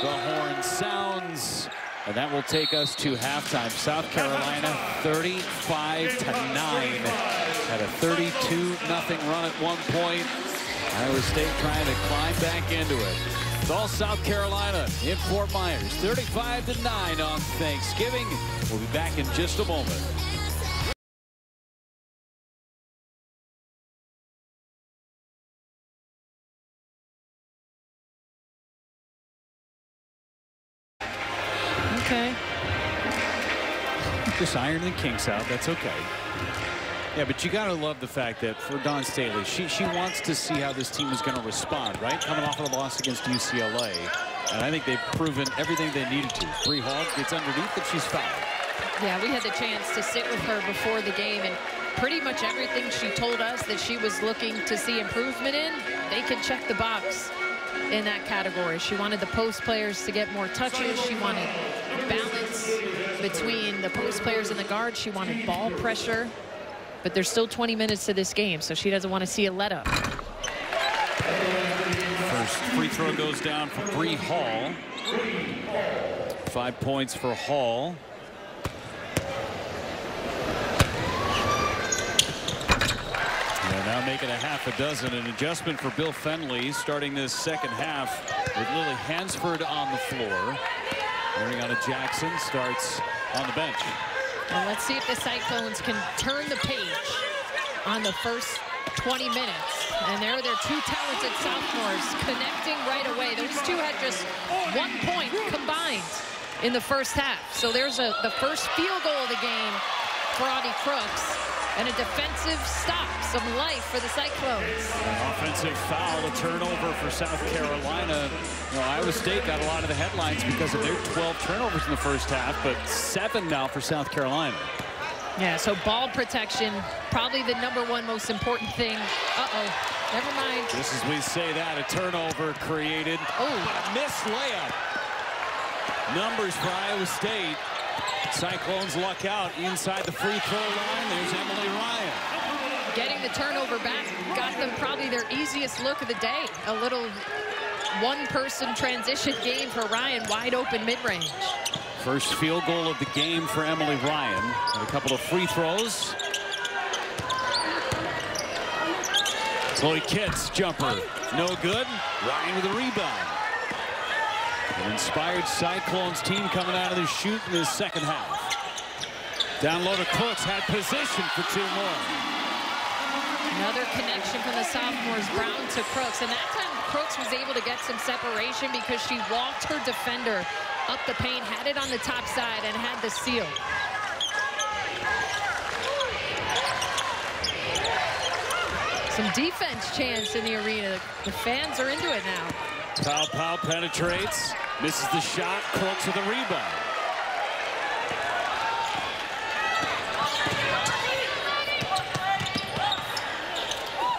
The horn sounds, and that will take us to halftime. South Carolina 35-9. Had a 32-0 run at one point. Iowa State trying to climb back into it. It's all South Carolina in Fort Myers. 35-9 on Thanksgiving. We'll be back in just a moment. Okay. Just iron the kinks out. That's okay. Yeah, but you got to love the fact that for Dawn Staley, she wants to see how this team is going to respond, right? Coming off of the loss against UCLA. And I think they've proven everything they needed to. Bree Hall gets underneath, but she's fouled. Yeah, we had the chance to sit with her before the game, and pretty much everything she told us that she was looking to see improvement in, they could check the box in that category. She wanted the post players to get more touches. She wanted balance between the post players and the guards. She wanted ball pressure. But there's still 20 minutes to this game, so she doesn't want to see a let up. First free throw goes down for Bree Hall. 5 points for Hall. They're now making a half a dozen. An adjustment for Bill Fenley starting this second half with Lily Hansford on the floor. Ariana Jackson starts on the bench. Well, let's see if the Cyclones can turn the page on the first 20 minutes. And there are their two talented sophomores connecting right away. Those two had just 1 point combined in the first half. So there's the first field goal of the game for Audie Crooks. And a defensive stop, some life for the Cyclones. An offensive foul, a turnover for South Carolina. You know, Iowa State got a lot of the headlines because of their 12 turnovers in the first half, but 7 now for South Carolina. Yeah, so ball protection, probably the #1 most important thing. Uh-oh, never mind. Just as we say that, a turnover created. Oh, a missed layup. Numbers for Iowa State. Cyclones luck out inside the free throw line. There's Emily Ryan. Getting the turnover back got them probably their easiest look of the day. A little one-person transition game for Ryan, wide open mid-range. First field goal of the game for Emily Ryan. And a couple of free throws. Chloe Kitts jumper, no good. Ryan with a rebound. An inspired Cyclones team coming out of the shoot in the second half. Down low to Crooks, had position for 2 more. Another connection from the sophomores, Brown to Crooks. And that time Crooks was able to get some separation because she walked her defender up the paint, had it on the top side, and had the steal. Some defense chants in the arena. The fans are into it now. Powell penetrates, misses the shot, Crooks with a rebound.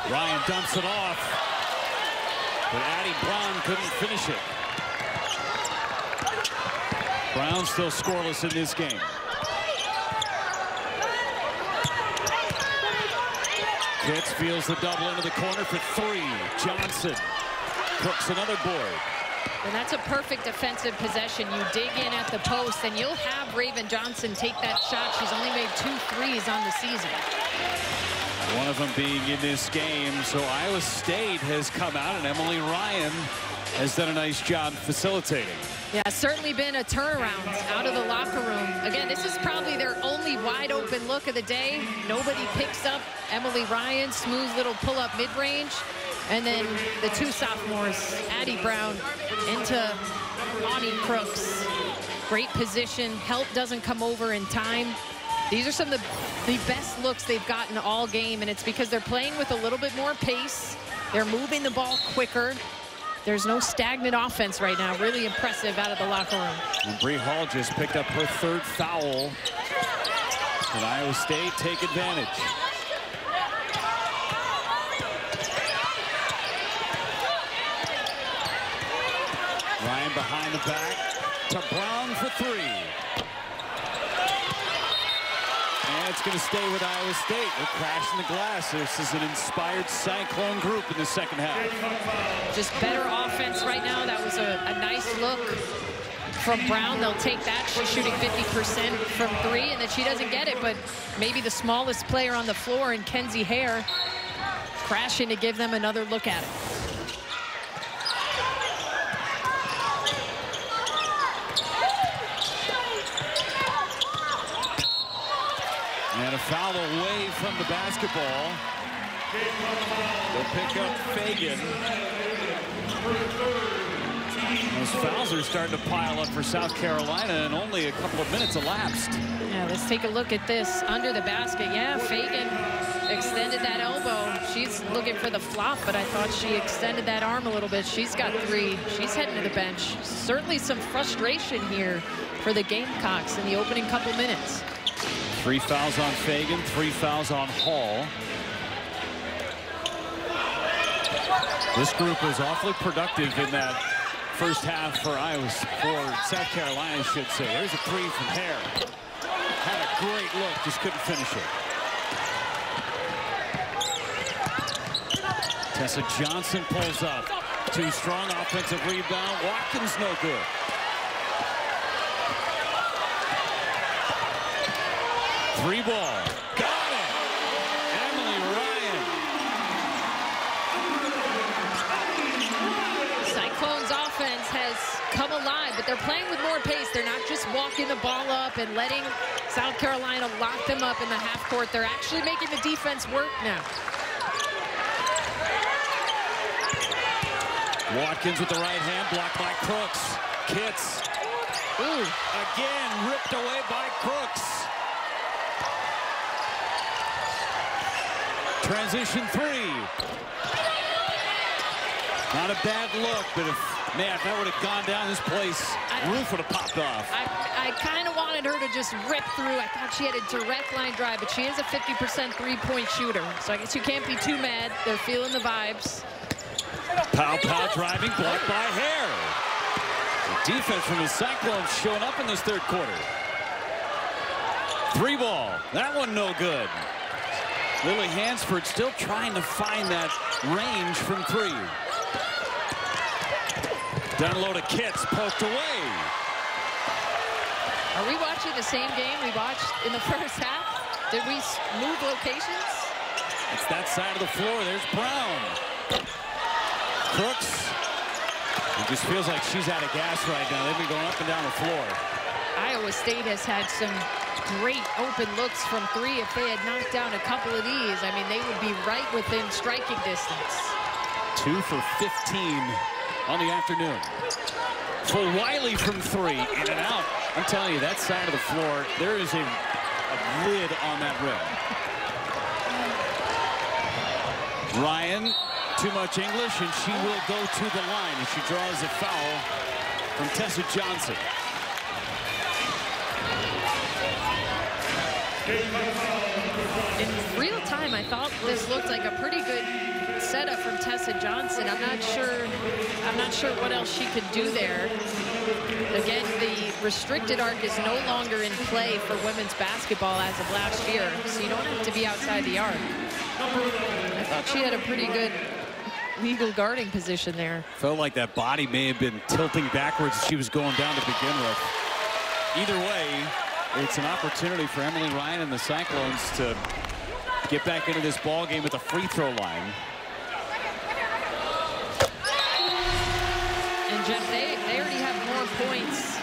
Ryan dumps it off, but Addie Brown couldn't finish it. Brown still scoreless in this game. Kitts feels the double into the corner for 3. Johnson. Crooks another board. And that's a perfect defensive possession. You dig in at the post, and you'll have Raven Johnson take that shot. She's only made 2 threes on the season. One of them being in this game. So Iowa State has come out, and Emily Ryan has done a nice job facilitating. Yeah, certainly been a turnaround out of the locker room. Again, this is probably their only wide open look of the day. Nobody picks up Emily Ryan, smooth little pull-up mid-range. And then the 2 sophomores, Addie Brown into Audie Crooks. Great position. Help doesn't come over in time. These are some of the best looks they've gotten all game, and it's because they're playing with a little bit more pace. They're moving the ball quicker. There's no stagnant offense right now. Really impressive out of the locker room. And Bree Hall just picked up her 3rd foul. And Iowa State take advantage. Ryan behind the back to Brown for 3. And it's going to stay with Iowa State. They're crashing the glass. This is an inspired Cyclone group in the second half. Just better offense right now. That was a nice look from Brown. They'll take that. She's shooting 50% from 3, and then she doesn't get it. But maybe the smallest player on the floor in Kenzie Hare crashing to give them another look at it. foul away from the basketball. They'll pick up Fagan. Those fouls are starting to pile up for South Carolina, and only a couple of minutes elapsed. Yeah, let's take a look at this under the basket. Yeah, Fagan extended that elbow. She's looking for the flop, but I thought she extended that arm a little bit. She's got 3. She's heading to the bench. Certainly some frustration here for the Gamecocks in the opening couple minutes. 3 fouls on Fagan, 3 fouls on Hall. This group was awfully productive in that first half for South Carolina, I should say. There's a 3 from Hare. Had a great look, just couldn't finish it. Tessa Johnson pulls up. 2 strong offensive rebound. Watkins no good. Three ball. Got it. Emily Ryan. Cyclones offense has come alive, but they're playing with more pace. They're not just walking the ball up and letting South Carolina lock them up in the half court. They're actually making the defense work now. Watkins with the right hand, blocked by Crooks. Kitts. Ooh, again ripped away by Crooks. Transition 3. Not a bad look, but if that would have gone down, this place, roof would have popped off. I kind of wanted her to just rip through. I thought she had a direct line drive, but she is a 50% three-point shooter. So I guess you can't be too mad. They're feeling the vibes. Pow driving, blocked by Hare. The defense from the Cyclones showing up in this third quarter. 3 ball. That one no good. Lily Hansford still trying to find that range from 3. Down low to Kitts, poked away. Are we watching the same game we watched in the first half? Did we move locations? It's that side of the floor. There's Brown. Crooks. It just feels like she's out of gas right now. They've been going up and down the floor. Iowa State has had some great open looks from 3. If they had knocked down a couple of these, I mean, they would be right within striking distance. 2 for 15 on the afternoon. Fulwiley from 3, in and out. I'm telling you, that side of the floor, there is a lid on that rim. Ryan, too much English, and she will go to the line as she draws a foul from Tessa Johnson. In real time, I thought this looked like a pretty good setup from Tessa Johnson. I'm not sure what else she could do there. Again, the restricted arc is no longer in play for women's basketball as of last year, so you don't have to be outside the arc. I thought she had a pretty good legal guarding position there. Felt like that body may have been tilting backwards as she was going down to begin with. Either way, it's an opportunity for Emily Ryan and the Cyclones to get back into this ball game at the free throw line. And Jeff, they already have more points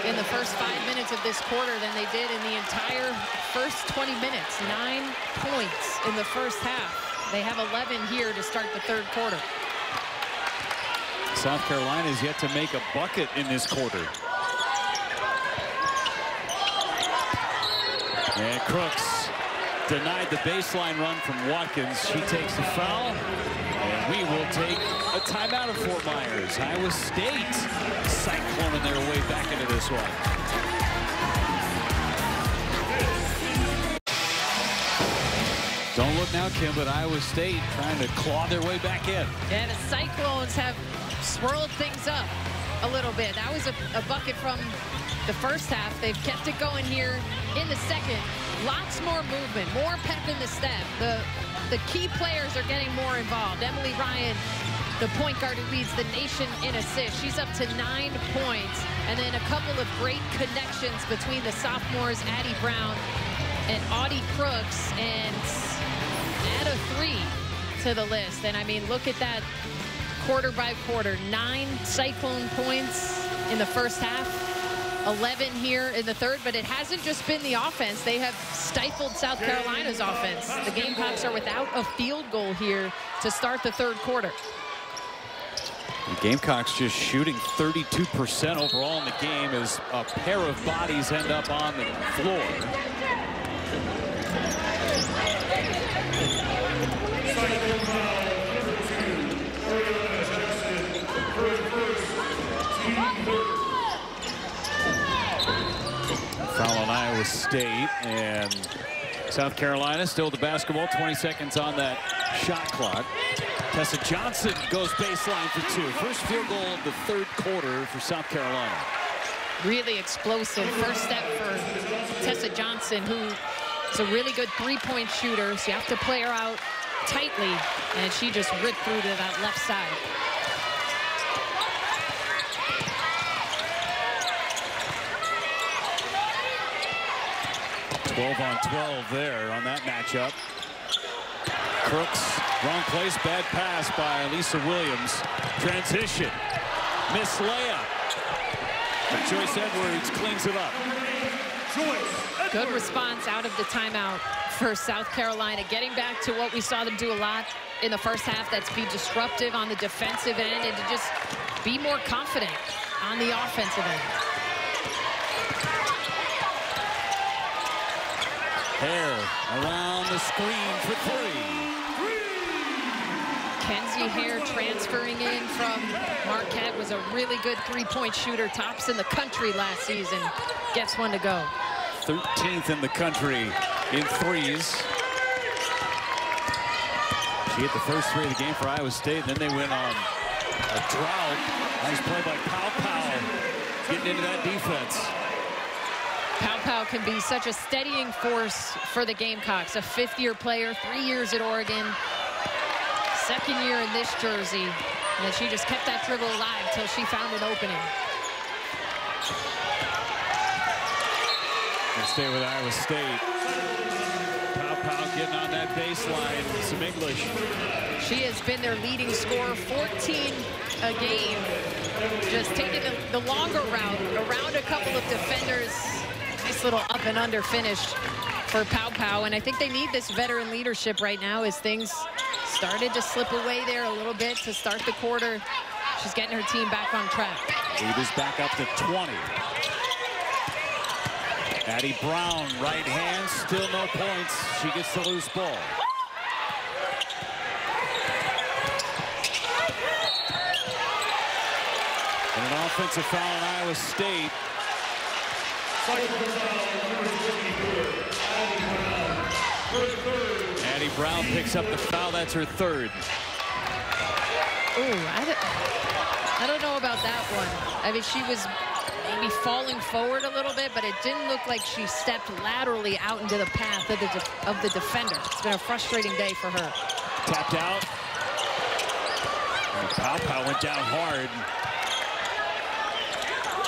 in the first 5 minutes of this quarter than they did in the entire first 20 minutes. 9 points in the first half. They have 11 here to start the third quarter. South Carolina is yet to make a bucket in this quarter. And Crooks denied the baseline run from Watkins. She takes the foul. And we will take a timeout of Fort Myers. Iowa State cycloning their way back into this one. Don't look now, Kim, but Iowa State trying to claw their way back in. And the Cyclones have swirled things up a little bit. That was a bucket from the first half. They've kept it going here in the second. Lots more movement, more pep in the step. The key players are getting more involved. Emily Ryan, the point guard who leads the nation in assists. She's up to 9 points. And then a couple of great connections between the sophomores, Addie Brown and Audie Crooks, and add a 3 to the list. And I mean, look at that quarter by quarter. 9 Cyclone points in the first half. 11 here in the third, but it hasn't just been the offense. They have stifled South Carolina's offense. The Gamecocks are without a field goal here to start the third quarter. The Gamecocks just shooting 32% overall in the game as a pair of bodies end up on the floor. Foul on Iowa State, and South Carolina still the basketball. 20 seconds on that shot clock. Tessa Johnson goes baseline for two. First field goal of the third quarter for South Carolina. Really explosive first step for Tessa Johnson, who is a really good three-point shooter, so you have to play her out tightly, and she just ripped through to that left side. Twelve on 12 there on that matchup. Crooks, wrong place, bad pass by Lisa Williams. Transition, miss layup. But Joyce Edwards cleans it up. Good response out of the timeout for South Carolina, getting back to what we saw them do a lot in the first half. That's be disruptive on the defensive end and to just be more confident on the offensive end. Hare around the screen for three. Kenzie Hare transferring in from Marquette, was a really good three-point shooter, tops in the country last season. Gets one to go. 13th in the country in threes. She hit the first three of the game for Iowa State, and then they went on a drought. Nice play by Pow, getting into that defense. Pow can be such a steadying force for the Gamecocks. A fifth-year player, 3 years at Oregon, second year in this jersey, and she just kept that dribble alive until she found an opening. We'll stay with Iowa State. Pow getting on that baseline with some English. She has been their leading scorer, 14 a game. Just taking the longer route around a couple of defenders. Nice little up and under finish for Pow, and I think they need this veteran leadership right now as things started to slip away there a little bit to start the quarter. She's getting her team back on track. Lead is back up to 20. Addie Brown, right hand, still no points. She gets the loose ball. And an offensive foul on Iowa State. Addie Brown picks up the foul. That's her third. Ooh, I don't know about that one. I mean, she was maybe falling forward a little bit, but it didn't look like she stepped laterally out into the path of the defender. It's been a frustrating day for her. Tapped out. And Pow went down hard.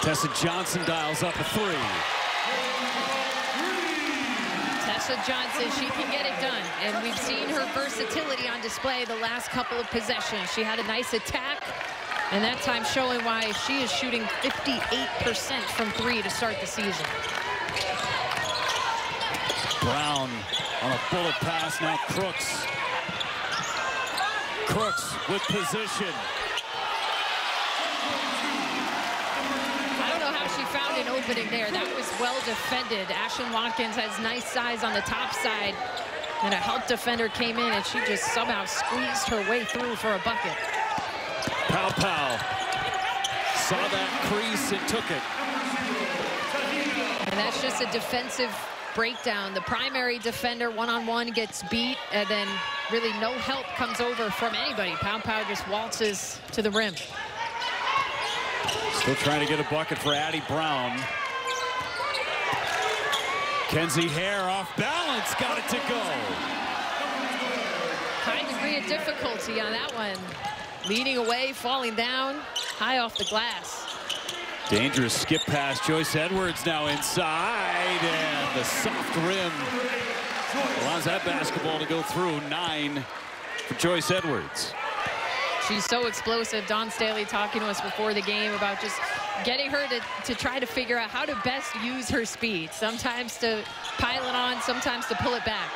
Tessa Johnson dials up a three. Tessa Johnson, she can get it done, and we've seen her versatility on display the last couple of possessions. She had a nice attack, and that time showing why she is shooting 58% from three to start the season. Brown on a bullet pass, now Crooks. Crooks with position. I don't know how she found an opening there. That was well defended. Ashlyn Watkins has nice size on the top side, and a help defender came in, and she just somehow squeezed her way through for a bucket. Pow saw that crease and took it. And that's just a defensive breakdown. The primary defender one-on-one gets beat, and then really no help comes over from anybody. Pow just waltzes to the rim. Still trying to get a bucket for Addie Brown. Kenzie Hare off balance, got it to go. High degree of difficulty on that one. Leading away, falling down, high off the glass. Dangerous skip pass. Joyce Edwards now inside, and the soft rim allows that basketball to go through. 9 for Joyce Edwards. She's so explosive. Dawn Staley talking to us before the game about just getting her to try to figure out how to best use her speed. Sometimes to pile it on, sometimes to pull it back.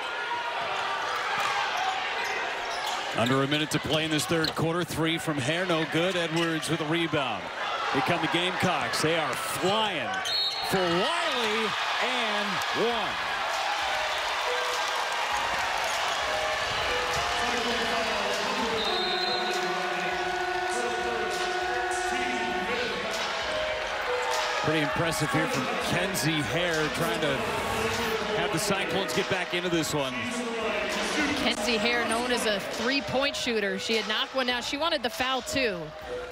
Under a minute to play in this third quarter. Three from Hare, no good. Edwards with a rebound. Here come the Gamecocks. They are flying. Fulwiley and one. Pretty impressive here from Kenzie Hare, trying to have the Cyclones get back into this one. Kenzie Hare, known as a three-point shooter. She had knocked one down. She wanted the foul, too.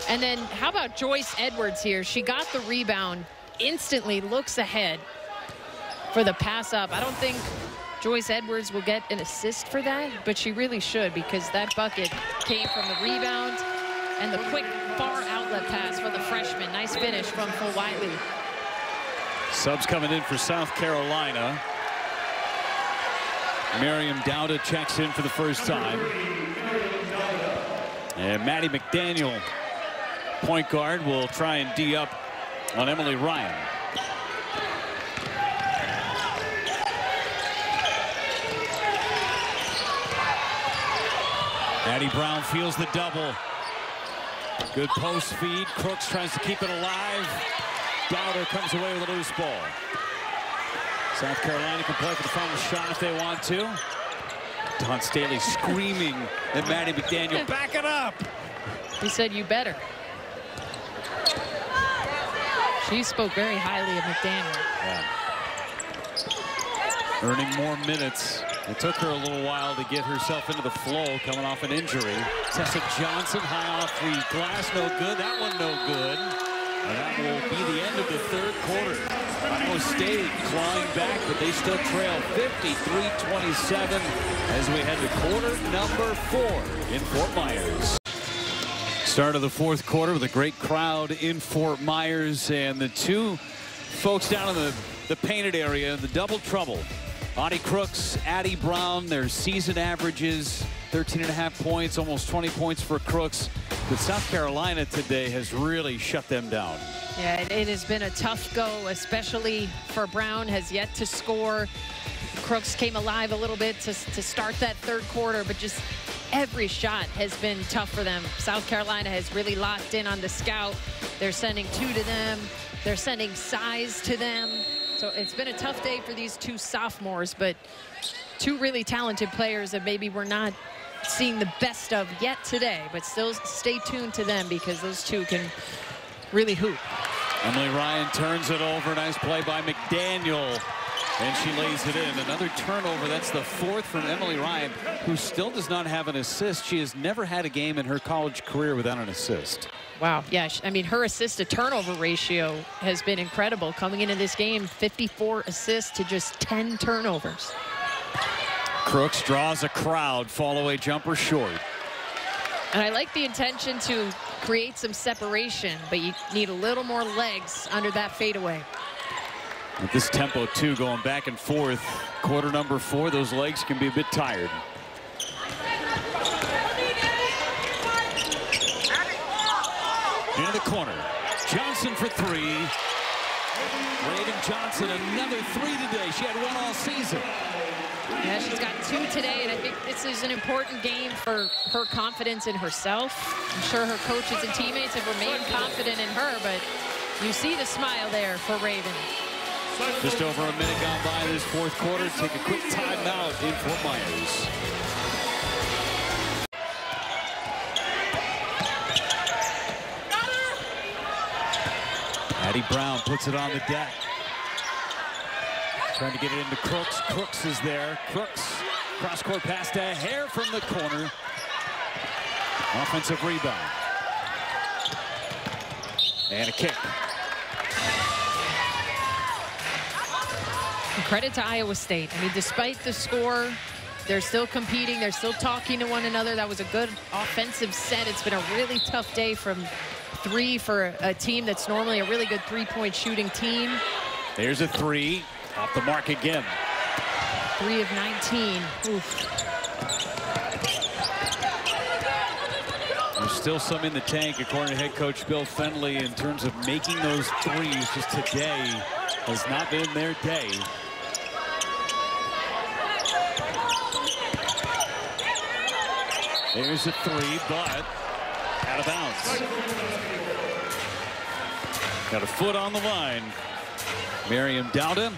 And then how about Joyce Edwards here? She got the rebound, instantly looks ahead for the pass up. I don't think Joyce Edwards will get an assist for that, but she really should, because that bucket came from the rebound and the quick far outlet pass for the freshman. Nice finish from Fulwiley. Subs coming in for South Carolina. Miriam Dowda checks in for the first time. And Maddie McDaniel, point guard, will try and D up on Emily Ryan. Addie Brown feels the double. Good post feed. Crooks tries to keep it alive. Dowda comes away with a loose ball. South Carolina can play for the final shot if they want to. Dawn Staley screaming at Maddie McDaniel. Back it up! He said, you better. She spoke very highly of McDaniel. Yeah. Earning more minutes. It took her a little while to get herself into the flow, coming off an injury. Tessa Johnson, high off the glass, no good. That one no good. And that will be the end of the third quarter. Iowa State clawing back, but they still trail 53-27 as we head to quarter number 4 in Fort Myers. Start of the fourth quarter with a great crowd in Fort Myers, and the two folks down in the painted area, the double trouble. Audie Crooks, Addie Brown, their season averages 13.5 points, almost 20 points for Crooks. But South Carolina today has really shut them down. Yeah, it has been a tough go, especially for Brown, has yet to score. Crooks came alive a little bit to start that third quarter, but just every shot has been tough for them. South Carolina has really locked in on the scout. They're sending two to them. They're sending size to them. So it's been a tough day for these two sophomores, but two really talented players that maybe we're not seeing the best of yet today, but still stay tuned to them because those two can really hoop. Emily Ryan turns it over. Nice play by McDaniel, and she lays it in. Another turnover. That's the fourth from Emily Ryan, who still does not have an assist. She has never had a game in her college career without an assist. Wow. Yeah, I mean, her assist-to-turnover ratio has been incredible. Coming into this game, 54 assists to just 10 turnovers. Crooks draws a crowd. Fall-away jumper short. And I like the intention to create some separation, but you need a little more legs under that fadeaway. With this tempo, too, going back and forth, quarter number 4, those legs can be a bit tired. Into the corner. Johnson for 3. Raven Johnson, another 3 today. She had 1 all season. Yeah, she's got 2 today, and I think this is an important game for her confidence in herself. I'm sure her coaches and teammates have remained confident in her, but you see the smile there for Raven. Just over a minute gone by this fourth quarter. Take a quick timeout in Fort Myers. Addie Brown puts it on the deck. Trying to get it into Crooks. Crooks is there. Crooks, cross-court pass to Hare from the corner. Offensive rebound. And a kick. Credit to Iowa State. I mean, despite the score, they're still competing. They're still talking to one another. That was a good offensive set. It's been a really tough day from 3 for a team that's normally a really good three-point shooting team. There's a 3. Off the mark again. 3 of 19. Oof. There's still some in the tank, according to head coach Bill Fenley, in terms of making those threes. Just today has not been their day. There's a three, but out of bounds. Got a foot on the line. Miriam Dowden.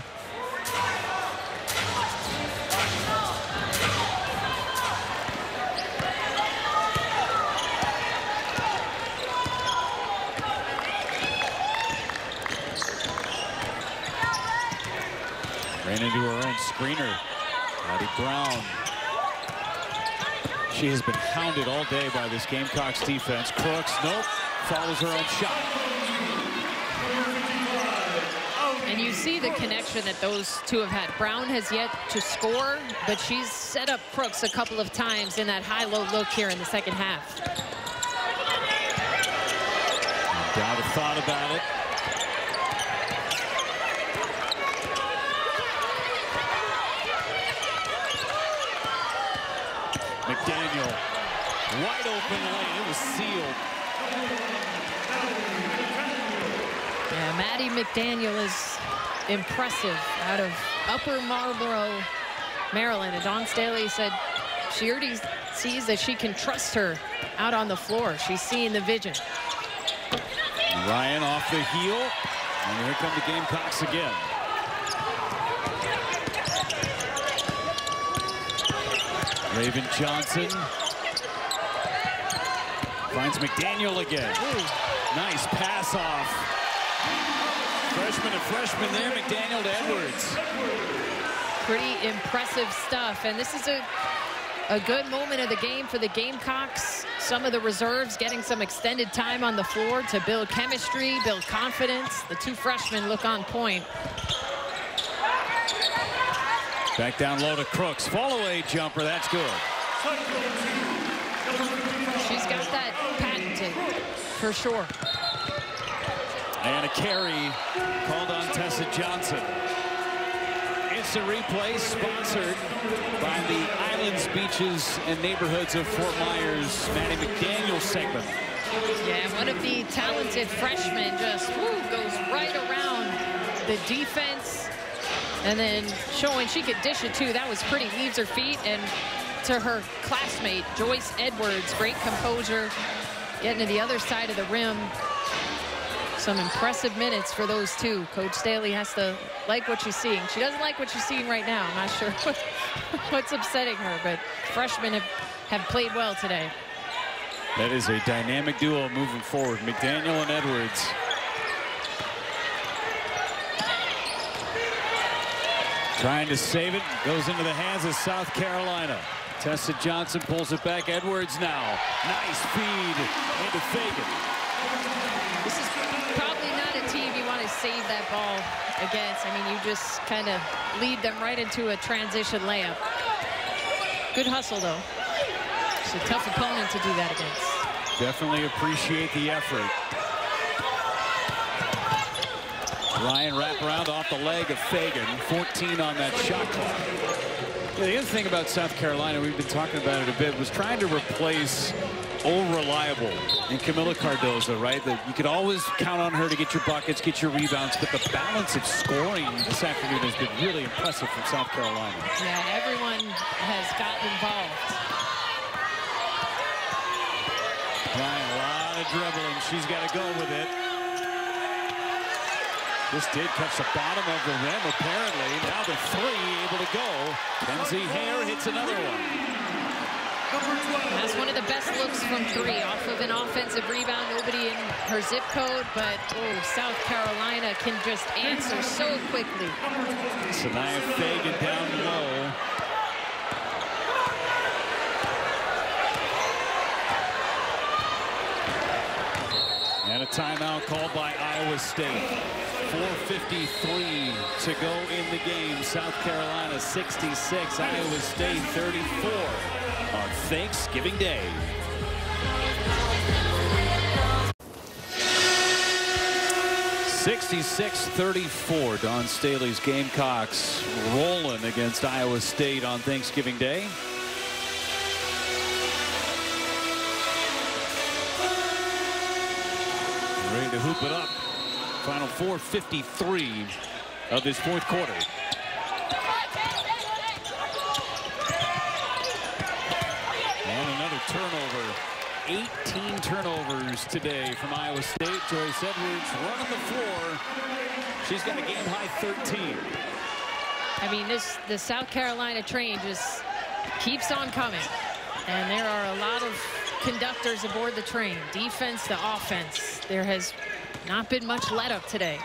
Ran into her own screener. Addie Brown. She has been hounded all day by this Gamecocks defense. Crooks, nope, follows her own shot. And you see the connection that those two have had. Brown has yet to score, but she's set up Crooks a couple of times in that high-low look here in the second half. Dowd have thought about it. McDaniel, wide open lane. It was sealed. Yeah, Maddie McDaniel is impressive out of Upper Marlboro, Maryland. And Dawn Staley said she already sees that she can trust her out on the floor. She's seeing the vision. Ryan off the heel, and here come the Gamecocks again. Raven Johnson finds McDaniel again. Ooh. Nice pass off. Freshman and freshman there, McDaniel to Edwards. Pretty impressive stuff, and this is a good moment of the game for the Gamecocks. Some of the reserves getting some extended time on the floor to build chemistry, build confidence. The two freshmen look on point. Back down low to Crooks. Fall away jumper. That's good. She's got that patented for sure. And a carry called on Tessa Johnson. Instant replay sponsored by the islands, beaches, and neighborhoods of Fort Myers. Maddie McDaniel segment. Yeah, one of the talented freshmen just goes right around the defense. And then showing she could dish it too. That was pretty. Leaves her feet, and to her classmate Joyce Edwards, great composure, getting to the other side of the rim. Some impressive minutes for those two. Coach Staley has to like what she's seeing. She doesn't like what she's seeing right now. I'm not sure what's upsetting her, but freshmen have played well today. That is a dynamic duo moving forward. McDaniel and Edwards. Trying to save it, goes into the hands of South Carolina. Tessa Johnson pulls it back. Edwards now. Nice feed into Fagan. This is probably not a team you want to save that ball against. I mean, you just kind of lead them right into a transition layup. Good hustle, though. It's a tough opponent to do that against. Definitely appreciate the effort. Ryan wraparound off the leg of Fagan. 14 on that shot clock. Yeah, the other thing about South Carolina, we've been talking about it a bit, was trying to replace old reliable in Camila Cardozo, right? That you could always count on her to get your buckets, get your rebounds, but the balance of scoring this afternoon has been really impressive from South Carolina. Yeah, everyone has gotten involved. Ryan, a lot of dribbling. She's got to go with it. This did catch the bottom of the rim, apparently. Now the three able to go. Kenzie Hare hits another one. That's one of the best looks from three, off of an offensive rebound. Nobody in her zip code, but South Carolina can just answer so quickly. Sanaya Fagan down low. And a timeout called by Iowa State. 4:53 to go in the game. South Carolina 66, Iowa State 34 on Thanksgiving Day. (66-34). Dawn Staley's Gamecocks rolling against Iowa State on Thanksgiving Day. Ready to hoop it up. Final 4:53 of this fourth quarter. And another turnover. 18 turnovers today from Iowa State. Joyce Edwards running the floor. She's got a game-high 13. I mean, the South Carolina train just keeps on coming. And there are a lot of conductors aboard the train. Defense to offense. There has not been much let up today.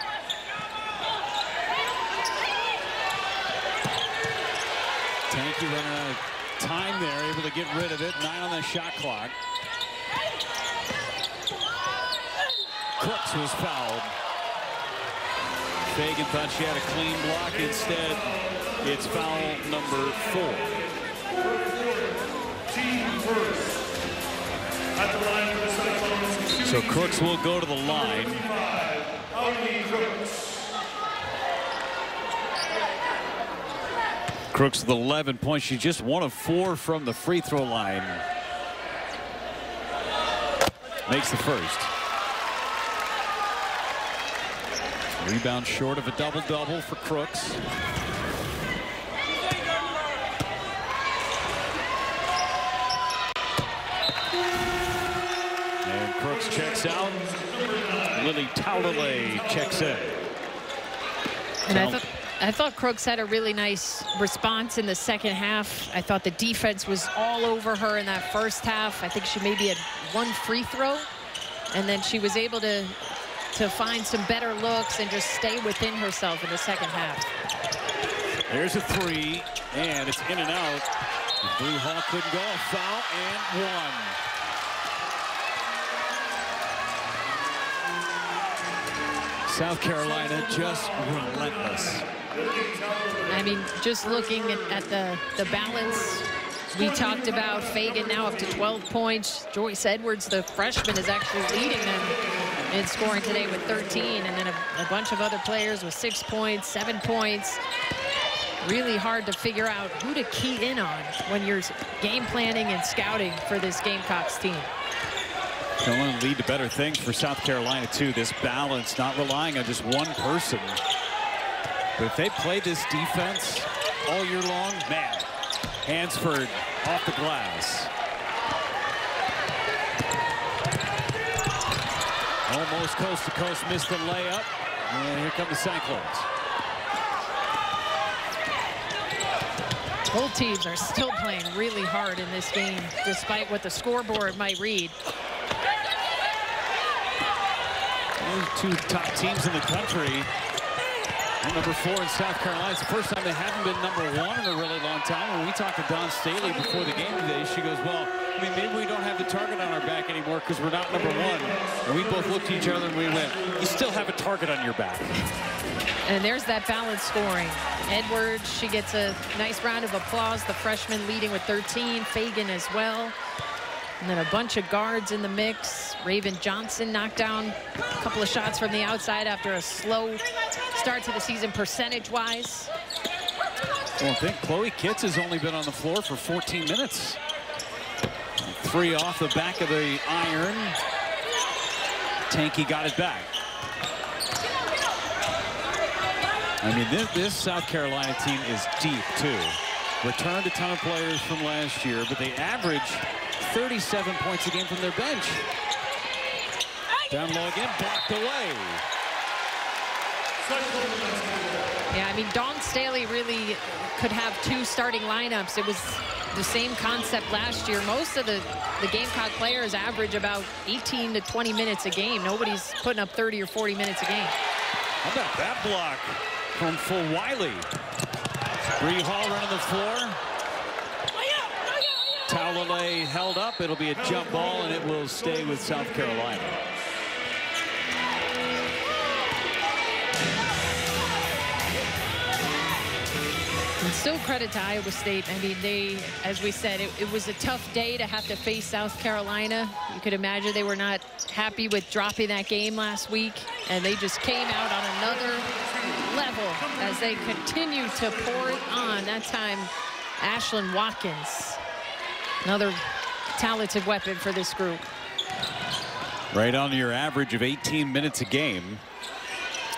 Tanky running out of time there, able to get rid of it. 9 on the shot clock. Crooks was fouled. Fagan thought she had a clean block. Instead, it's foul number 4. Team first. At the line for the Cyclones. So Crooks will go to the line. Crooks with 11 points. She's just 1 of 4 from the free throw line. Makes the first. Rebound short of a double-double for Crooks. And Crooks checks out. Lily Taulale checks in. And I thought Crooks had a really nice response in the second half. I thought the defense was all over her in that first half. I think she maybe had 1 free throw, and then she was able to find some better looks and just stay within herself in the second half. There's a 3, and it's in and out. The Blue Hawk couldn't go. A foul and 1. South Carolina just relentless. I mean, just looking at the balance, we talked about Fagan now up to 12 points. Joyce Edwards, the freshman, is actually leading them in scoring today with 13, and then a bunch of other players with 6 points, 7 points. Really hard to figure out who to key in on when you're game planning and scouting for this Gamecocks team. Going to lead to better things for South Carolina, too. This balance, not relying on just one person. But if they play this defense all year long, man, Hansford off the glass. Almost coast to coast, missed the layup. And here come the Cyclones. Both teams are still playing really hard in this game, despite what the scoreboard might read. Those 2 top teams in the country. And number 4 in South Carolina. It's the first time they haven't been number 1 in a really long time. When we talked to Dawn Staley before the game today, she goes, well, I mean, maybe we don't have the target on our back anymore because we're not number 1. And we both looked at each other and we went, you still have a target on your back. And there's that balanced scoring. Edwards, she gets a nice round of applause. The freshman leading with 13. Fagan as well. And then a bunch of guards in the mix. Raven Johnson knocked down a couple of shots from the outside after a slow start to the season percentage-wise. Well, I think Chloe Kitts has only been on the floor for 14 minutes. 3 off the back of the iron. Tanky got it back. I mean, this South Carolina team is deep, too. Returned a ton of players from last year, but they average 37 points a game from their bench. Down low again, blocked away. Yeah, I mean, Dawn Staley really could have 2 starting lineups. It was the same concept last year. Most of the Gamecock players average about 18 to 20 minutes a game. Nobody's putting up 30 or 40 minutes a game. How about that block from Fulwiley? Bree Hall running the floor. Taulale held up. It'll be a jump ball, and it will stay with South Carolina. And still credit to Iowa State. I mean, they, as we said, it was a tough day to have to face South Carolina. You could imagine they were not happy with dropping that game last week, and they just came out on another level as they continue to pour it on. That time, Ashlyn Watkins, another talented weapon for this group. Right on your average of 18 minutes a game.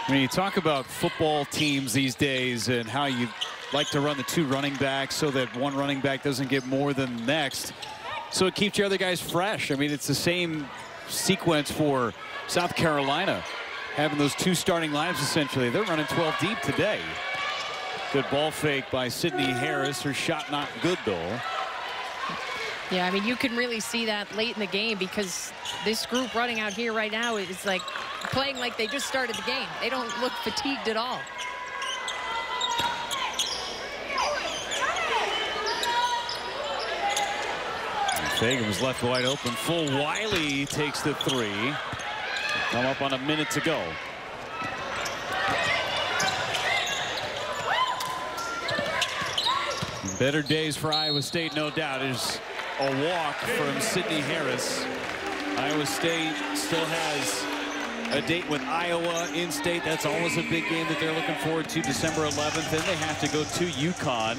When you talk about football teams these days and how you like to run the 2 running backs so that one running back doesn't get more than the next, so it keeps your other guys fresh. I mean, it's the same sequence for South Carolina, having those 2 starting lineups essentially. They're running 12 deep today. Good ball fake by Sydney Harris. Her shot not good though. Yeah, I mean, you can really see that late in the game because this group running out here right now is like playing like they just started the game. They don't look fatigued at all. Fagan was left wide open. Fulwiley takes the 3. Come up on a minute to go. Better days for Iowa State, no doubt. There's a walk from Sydney Harris. Iowa State still has a date with Iowa in state. That's always a big game that they're looking forward to, December 11th. Then they have to go to UConn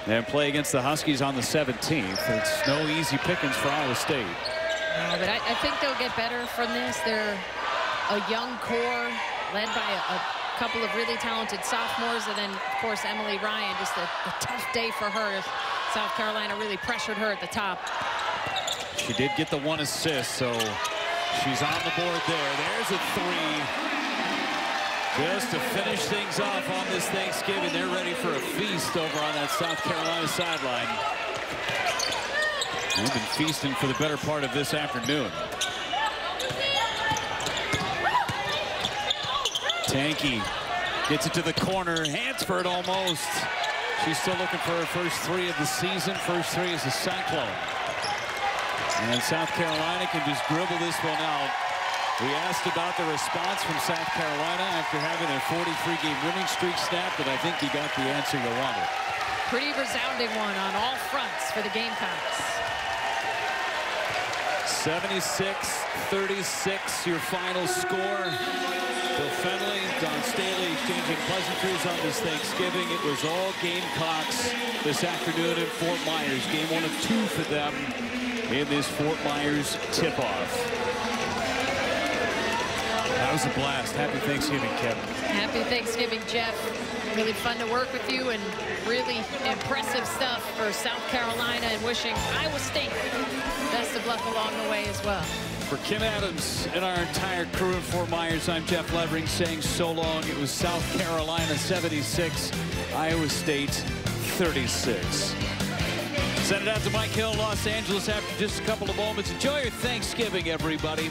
and play against the Huskies on the 17th. It's no easy pickings for Iowa State. No, but I think they'll get better from this. They're a young core led by a couple of really talented sophomores, and then, of course, Emily Ryan. Just a tough day for her. South Carolina really pressured her at the top. She did get the 1 assist, so she's on the board there. There's a 3. Just to finish things off on this Thanksgiving. They're ready for a feast over on that South Carolina sideline. They've been feasting for the better part of this afternoon. Tanky gets it to the corner. Hansford almost. She's still looking for her first 3 of the season. First 3 is a Cyclone. And South Carolina can just dribble this one out. We asked about the response from South Carolina after having a 43-game winning streak snapped, and I think you got the answer you wanted. Pretty resounding one on all fronts for the Gamecocks. 76-36, your final score. Bill Fenley, Don Staley exchanging pleasantries on this Thanksgiving. It was all Gamecocks this afternoon in Fort Myers. Game 1 of 2 for them in this Fort Myers tip-off. That was a blast. Happy Thanksgiving, Kevin. Happy Thanksgiving, Jeff. Really fun to work with you, and really impressive stuff for South Carolina, and wishing Iowa State best of luck along the way as well. For Kim Adams and our entire crew in Fort Myers, I'm Jeff Levering saying so long. It was South Carolina 76, Iowa State 36. Send it out to Mike Hill, Los Angeles after just a couple of moments. Enjoy your Thanksgiving, everybody.